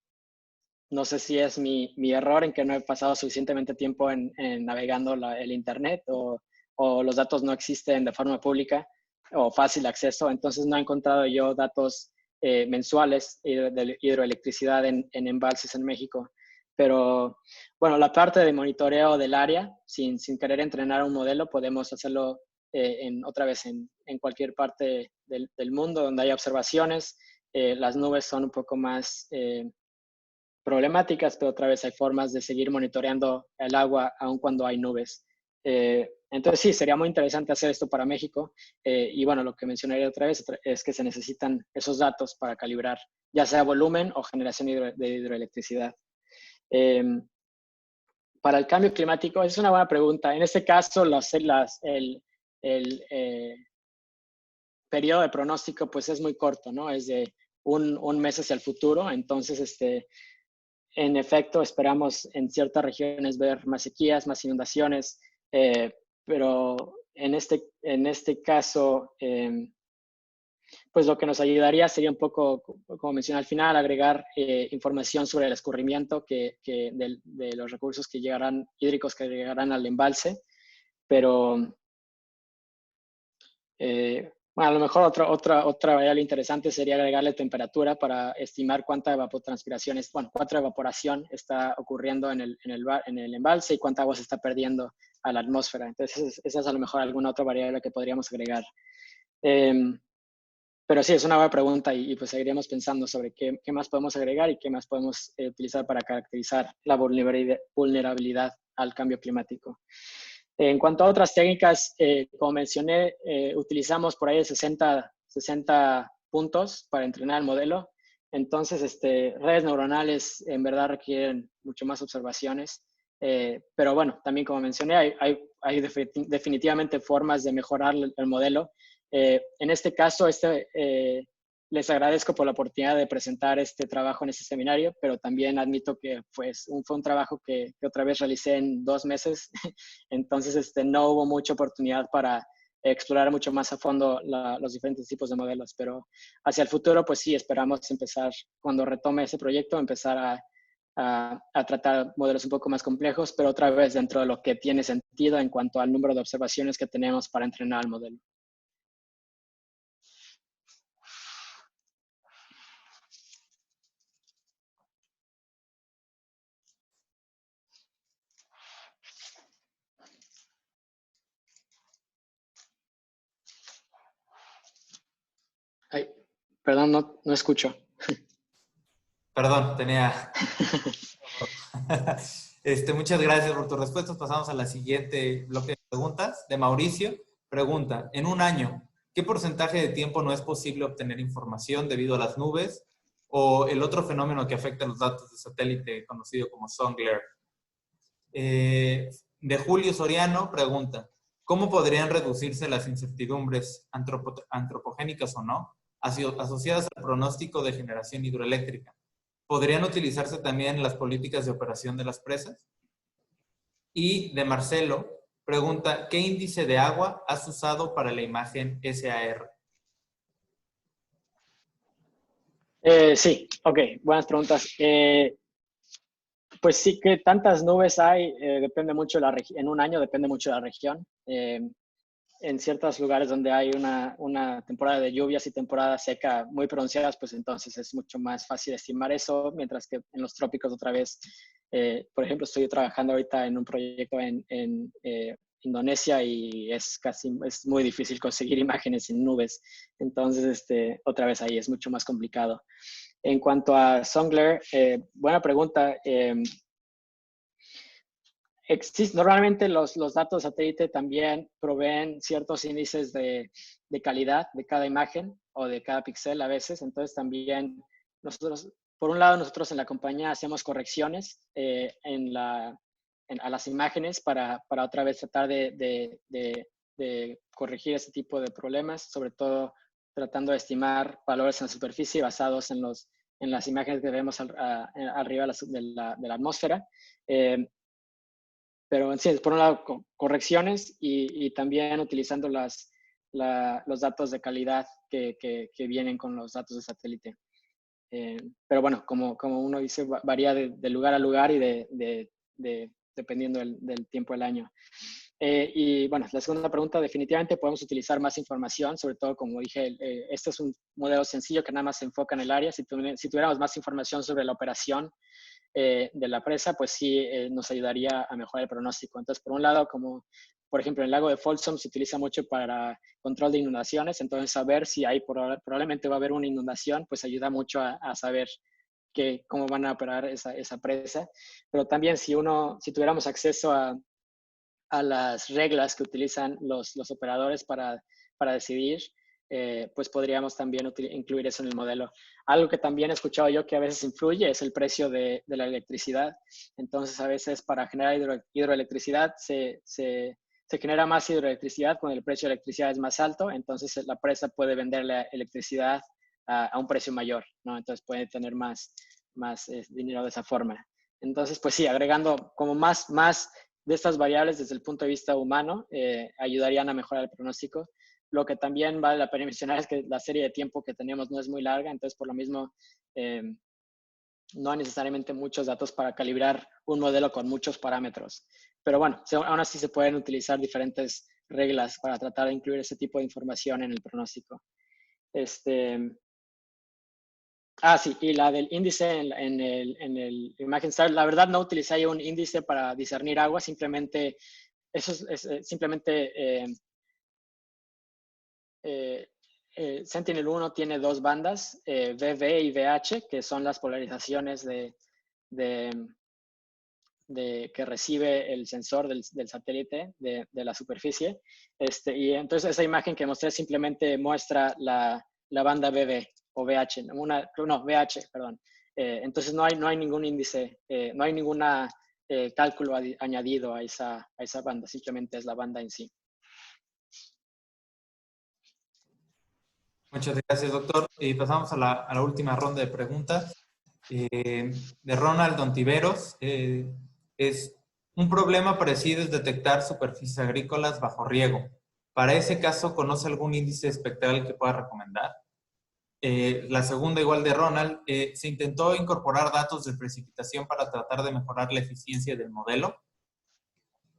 no sé si es mi error en que no he pasado suficientemente tiempo en navegando el Internet o los datos no existen de forma pública o fácil acceso. Entonces no he encontrado yo datos mensuales de hidroelectricidad en embalses en México. Pero bueno, la parte de monitoreo del área, sin querer entrenar un modelo, podemos hacerlo otra vez en cualquier parte del mundo donde haya observaciones. Las nubes son un poco más problemáticas, pero otra vez hay formas de seguir monitoreando el agua aun cuando hay nubes. Entonces sí, sería muy interesante hacer esto para México y bueno, lo que mencionaría otra vez es que se necesitan esos datos para calibrar ya sea volumen o generación de hidroelectricidad. Para el cambio climático, es una buena pregunta. En este caso, el periodo de pronóstico pues es muy corto, ¿no? Es de un mes hacia el futuro, entonces en efecto, esperamos en ciertas regiones ver más sequías, más inundaciones, pero en este caso, pues lo que nos ayudaría sería un poco, como mencioné al final, agregar información sobre el escurrimiento de los recursos hídricos que llegarán al embalse, pero bueno, a lo mejor otra variable interesante sería agregarle temperatura para estimar cuánta evaporación está ocurriendo en el embalse y cuánta agua se está perdiendo a la atmósfera. Entonces, esa es a lo mejor alguna otra variable que podríamos agregar. Pero sí, es una buena pregunta y pues seguiríamos pensando sobre qué más podemos agregar y qué más podemos utilizar para caracterizar la vulnerabilidad al cambio climático. En cuanto a otras técnicas, como mencioné, utilizamos por ahí de 60 puntos para entrenar el modelo. Entonces, redes neuronales en verdad requieren mucho más observaciones. Pero bueno, también como mencioné, hay definitivamente formas de mejorar el modelo. En este caso, les agradezco por la oportunidad de presentar este trabajo en este seminario, pero también admito que fue un trabajo que otra vez realicé en 2 meses, entonces no hubo mucha oportunidad para explorar mucho más a fondo los diferentes tipos de modelos, pero hacia el futuro, pues sí, esperamos empezar, cuando retome ese proyecto, empezar a tratar modelos un poco más complejos, pero otra vez dentro de lo que tiene sentido en cuanto al número de observaciones que tenemos para entrenar el modelo. Ay, perdón, no escucho. Perdón, tenía... Muchas gracias por tus respuestas. Pasamos a la siguiente bloque de preguntas de Mauricio. Pregunta, en un año, ¿qué porcentaje de tiempo no es posible obtener información debido a las nubes o el otro fenómeno que afecta a los datos de satélite conocido como sun glare? De Julio Soriano pregunta, ¿cómo podrían reducirse las incertidumbres antropogénicas o no asociadas al pronóstico de generación hidroeléctrica? ¿Podrían utilizarse también las políticas de operación de las presas? Y de Marcelo pregunta, ¿qué índice de agua has usado para la imagen SAR? Sí, ok, buenas preguntas. Pues sí, que tantas nubes hay, depende mucho de la región. En un año depende mucho de la región. En ciertos lugares donde hay una temporada de lluvias y temporada seca muy pronunciadas, pues entonces es mucho más fácil estimar eso, mientras que en los trópicos otra vez, por ejemplo, estoy trabajando ahorita en un proyecto en Indonesia y es muy difícil conseguir imágenes sin nubes. Entonces, otra vez ahí es mucho más complicado. En cuanto a sun glare, buena pregunta. Normalmente los datos de satélite también proveen ciertos índices de calidad de cada imagen o de cada píxel a veces. Entonces también nosotros, por un lado, nosotros en la compañía hacemos correcciones a las imágenes para otra vez tratar de corregir ese tipo de problemas, sobre todo tratando de estimar valores en la superficie basados en las imágenes que vemos arriba de la atmósfera. Pero sí, por un lado, correcciones y también utilizando los datos de calidad que vienen con los datos de satélite. Pero bueno, como uno dice, varía de lugar a lugar y dependiendo del tiempo del año. Y bueno, la segunda pregunta, definitivamente podemos utilizar más información, sobre todo como dije, este es un modelo sencillo que nada más se enfoca en el área. Si tuviéramos más información sobre la operación de la presa, pues sí nos ayudaría a mejorar el pronóstico. Entonces, por un lado, como por ejemplo en el lago de Folsom se utiliza mucho para control de inundaciones, entonces saber si hay probablemente va a haber una inundación, pues ayuda mucho a saber cómo van a operar esa presa. Pero también si tuviéramos acceso a las reglas que utilizan los operadores para decidir, pues podríamos también incluir eso en el modelo. Algo que también he escuchado yo que a veces influye es el precio de la electricidad. Entonces, a veces para generar hidroelectricidad se genera más hidroelectricidad cuando el precio de electricidad es más alto. Entonces, la presa puede vender la electricidad a un precio mayor, ¿no? Entonces, puede tener más dinero de esa forma. Entonces, pues sí, agregando como más de estas variables desde el punto de vista humano, ayudarían a mejorar el pronóstico. Lo que también vale la pena mencionar es que la serie de tiempo que tenemos no es muy larga, entonces por lo mismo no hay necesariamente muchos datos para calibrar un modelo con muchos parámetros. Pero bueno, aún así se pueden utilizar diferentes reglas para tratar de incluir ese tipo de información en el pronóstico. Sí, y la del índice en el ImagenStar, la verdad no utilicé ahí un índice para discernir agua, simplemente, Sentinel-1 tiene dos bandas, VV y VH, que son las polarizaciones que recibe el sensor del satélite de la superficie. Y entonces esa imagen que mostré simplemente muestra la banda BB o VH, VH, perdón. Entonces no hay ningún índice, no hay ningún cálculo añadido a esa banda, simplemente es la banda en sí. Muchas gracias, doctor. Y pasamos a la última ronda de preguntas. De Ronald Ontiveros. Es un problema parecido es detectar superficies agrícolas bajo riego. Para ese caso, ¿conoce algún índice espectral que pueda recomendar? La segunda, igual de Ronald, se intentó incorporar datos de precipitación para tratar de mejorar la eficiencia del modelo.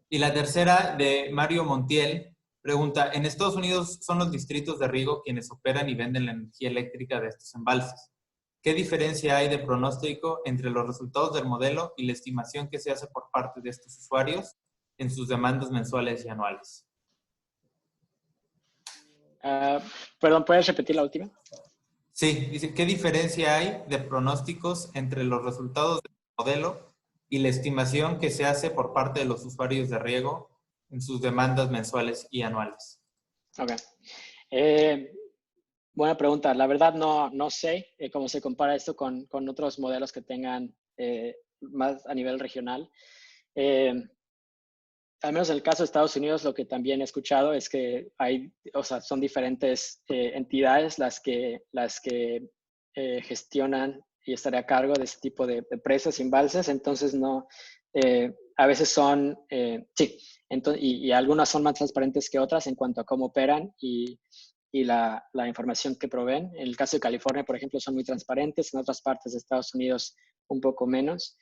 Y la tercera, de Mario Montiel, pregunta, en Estados Unidos son los distritos de riego quienes operan y venden la energía eléctrica de estos embalses. ¿Qué diferencia hay de pronóstico entre los resultados del modelo y la estimación que se hace por parte de estos usuarios en sus demandas mensuales y anuales? Perdón, ¿puedes repetir la última? Sí, dice, ¿qué diferencia hay de pronósticos entre los resultados del modelo y la estimación que se hace por parte de los usuarios de riego en sus demandas mensuales y anuales? Ok. Buena pregunta. La verdad no sé cómo se compara esto con otros modelos que tengan más a nivel regional. Al menos en el caso de Estados Unidos, lo que también he escuchado es que son diferentes entidades las que gestionan y están a cargo de este tipo de presas y embalses. Entonces, a veces son, sí, y algunas son más transparentes que otras en cuanto a cómo operan y la información que proveen. En el caso de California, por ejemplo, son muy transparentes, en otras partes de Estados Unidos un poco menos.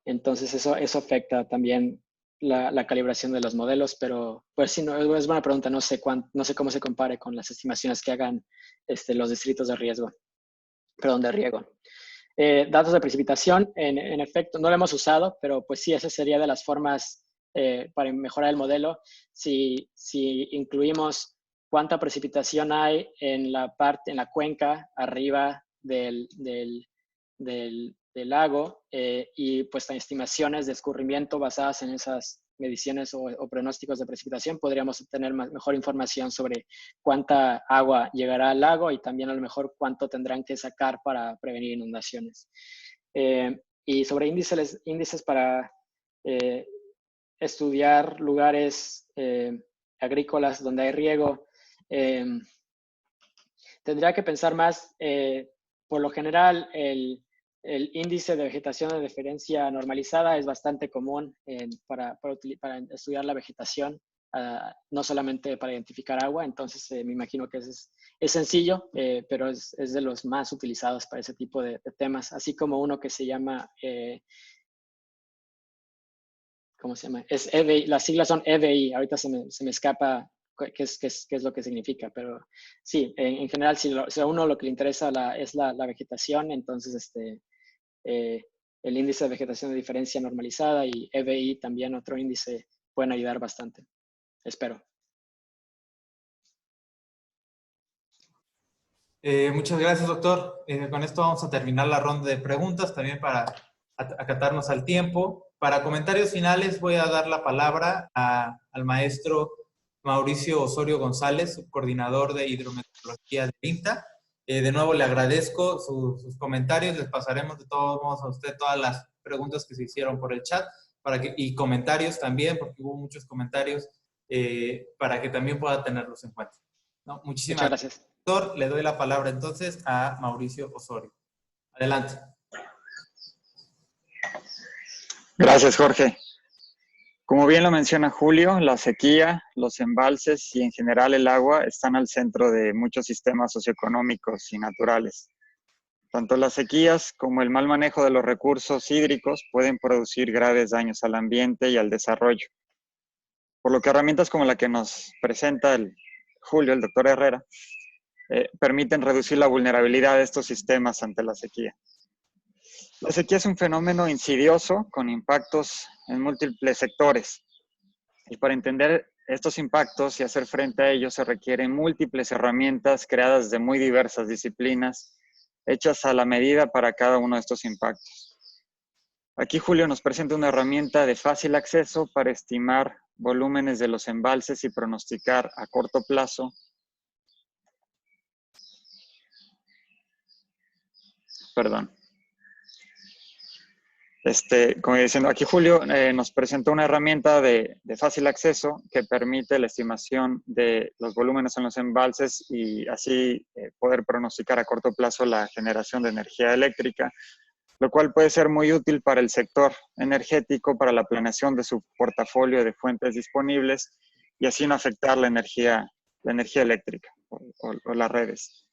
Entonces, eso afecta también la calibración de los modelos, pero pues sí, no, es buena pregunta. No sé cómo se compare con las estimaciones que hagan los distritos de riego. Datos de precipitación, en efecto, no lo hemos usado, pero pues sí, esa sería de las formas para mejorar el modelo. Si incluimos cuánta precipitación hay en la cuenca arriba del lago y pues estimaciones de escurrimiento basadas en esas mediciones o pronósticos de precipitación, podríamos obtener mejor información sobre cuánta agua llegará al lago y también a lo mejor cuánto tendrán que sacar para prevenir inundaciones. Y sobre índices para estudiar lugares agrícolas donde hay riego, tendría que pensar más, por lo general, el índice de vegetación de diferencia normalizada es bastante común para estudiar la vegetación, no solamente para identificar agua. Entonces, me imagino que es sencillo, pero es de los más utilizados para ese tipo de temas, así como uno que se llama, ¿cómo se llama? Es EVI, las siglas son EVI, ahorita se me escapa qué es lo que significa, pero sí, en general, si a uno lo que le interesa es la vegetación, entonces el índice de vegetación de diferencia normalizada y EVI también, otro índice, pueden ayudar bastante. Espero. Muchas gracias, doctor. Con esto vamos a terminar la ronda de preguntas, también para acatarnos al tiempo. Para comentarios finales voy a dar la palabra al maestro Mauricio Osorio González, subcoordinador de hidrometeorología de INTA. De nuevo le agradezco sus comentarios. Les pasaremos de todos modos a usted todas las preguntas que se hicieron por el chat y comentarios también, porque hubo muchos comentarios, para que también pueda tenerlos en cuenta. ¿No? Muchísimas gracias. Doctor, le doy la palabra entonces a Mauricio Osorio. Adelante. Gracias, Jorge. Como bien lo menciona Julio, la sequía, los embalses y en general el agua están al centro de muchos sistemas socioeconómicos y naturales. Tanto las sequías como el mal manejo de los recursos hídricos pueden producir graves daños al ambiente y al desarrollo. Por lo que herramientas como la que nos presenta Julio, el doctor Herrera, permiten reducir la vulnerabilidad de estos sistemas ante la sequía. La sequía es un fenómeno insidioso con impactos en múltiples sectores. Y para entender estos impactos y hacer frente a ellos se requieren múltiples herramientas creadas de muy diversas disciplinas, hechas a la medida para cada uno de estos impactos. Aquí Julio nos presenta una herramienta de fácil acceso para estimar volúmenes de los embalses y pronosticar a corto plazo como diciendo, aquí Julio nos presentó una herramienta de fácil acceso que permite la estimación de los volúmenes en los embalses y así poder pronosticar a corto plazo la generación de energía eléctrica, lo cual puede ser muy útil para el sector energético, para la planeación de su portafolio de fuentes disponibles y así no afectar la energía eléctrica o las redes.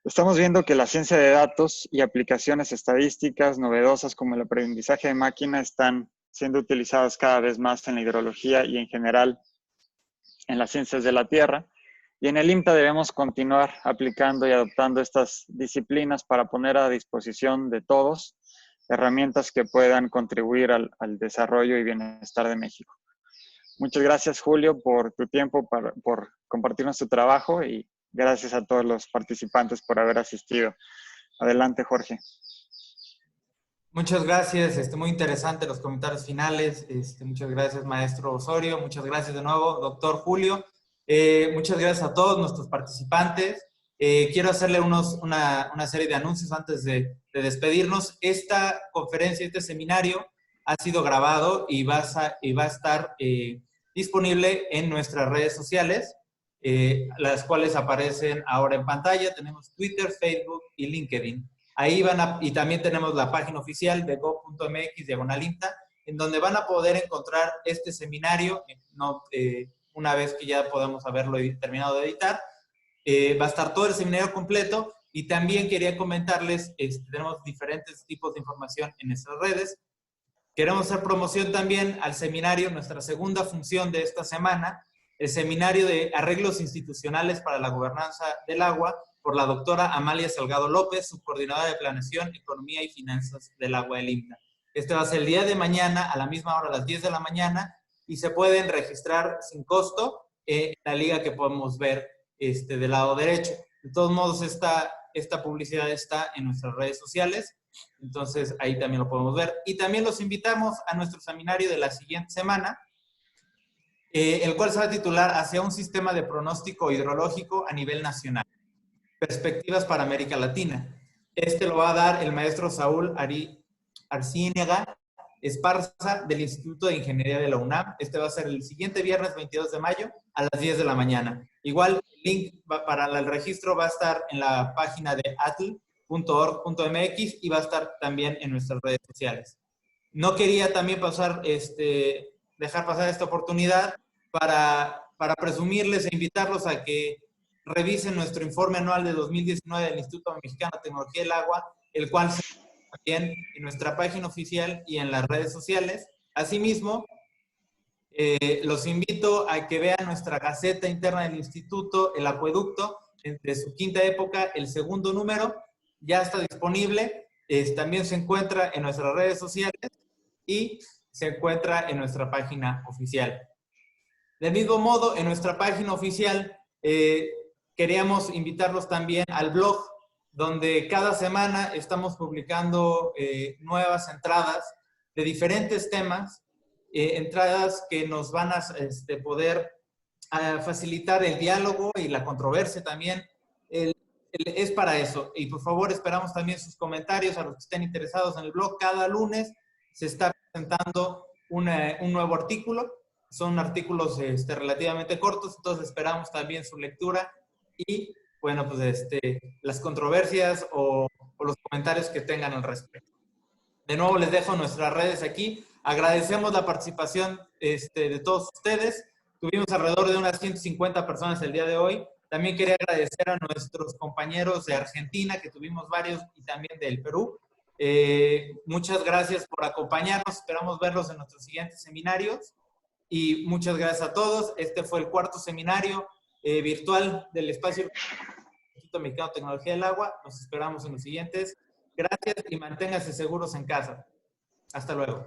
Estamos viendo que la ciencia de datos y aplicaciones estadísticas novedosas como el aprendizaje de máquina están siendo utilizadas cada vez más en la hidrología y en general en las ciencias de la Tierra. Y en el IMTA debemos continuar aplicando y adoptando estas disciplinas para poner a disposición de todos herramientas que puedan contribuir al desarrollo y bienestar de México. Muchas gracias, Julio, por tu tiempo, por compartirnos tu trabajo y gracias a todos los participantes por haber asistido. Adelante, Jorge. Muchas gracias, muy interesante los comentarios finales. Muchas gracias, maestro Osorio. Muchas gracias de nuevo, doctor Julio. Muchas gracias a todos nuestros participantes. Quiero hacerle una serie de anuncios antes de despedirnos. Esta conferencia, este seminario ha sido grabado y va a estar disponible en nuestras redes sociales, las cuales aparecen ahora en pantalla. Tenemos Twitter, Facebook y LinkedIn. Ahí y también tenemos la página oficial de go.mx/IMTA, en donde van a poder encontrar este seminario, una vez que ya podamos haberlo terminado de editar. Va a estar todo el seminario completo y también quería comentarles, tenemos diferentes tipos de información en nuestras redes. Queremos hacer promoción también al seminario, nuestra segunda función de esta semana, el seminario de arreglos institucionales para la gobernanza del agua, por la doctora Amalia Salgado López, subcoordinadora de Planeación, Economía y Finanzas del Agua del IMTA. Este va a ser el día de mañana, a la misma hora, a las 10 de la mañana, y se pueden registrar sin costo en la liga que podemos ver del lado derecho. De todos modos, esta publicidad está en nuestras redes sociales, entonces ahí también lo podemos ver. Y también los invitamos a nuestro seminario de la siguiente semana, el cual se va a titular Hacia un sistema de pronóstico hidrológico a nivel nacional. Perspectivas para América Latina. Lo va a dar el maestro Saúl Arcíñaga Esparza del Instituto de Ingeniería de la UNAM. Va a ser el siguiente viernes 22 de mayo a las 10 de la mañana. Igual el link para el registro va a estar en la página de atl.org.mx y va a estar también en nuestras redes sociales. No quería también dejar pasar esta oportunidad para presumirles e invitarlos a que revisen nuestro informe anual de 2019 del Instituto Mexicano de Tecnología del Agua, el cual se encuentra también en nuestra página oficial y en las redes sociales. Asimismo, los invito a que vean nuestra gaceta interna del Instituto, El Acueducto, de su quinta época, el segundo número, ya está disponible. También se encuentra en nuestras redes sociales y se encuentra en nuestra página oficial. Del mismo modo, en nuestra página oficial, queríamos invitarlos también al blog, donde cada semana estamos publicando nuevas entradas de diferentes temas, entradas que nos van a poder facilitar el diálogo y la controversia también. Es para eso. Y por favor, esperamos también sus comentarios a los que estén interesados en el blog. Cada lunes se está presentando un nuevo artículo. Son artículos relativamente cortos, entonces esperamos también su lectura y, bueno, pues las controversias o los comentarios que tengan al respecto. De nuevo les dejo nuestras redes aquí. Agradecemos la participación de todos ustedes. Tuvimos alrededor de unas 150 personas el día de hoy. También quería agradecer a nuestros compañeros de Argentina, que tuvimos varios, y también del Perú. Muchas gracias por acompañarnos. Esperamos verlos en nuestros siguientes seminarios. Y muchas gracias a todos. Este fue el cuarto seminario virtual del espacio Instituto Mexicano de Tecnología del Agua. Nos esperamos en los siguientes. Gracias y manténganse seguros en casa. Hasta luego.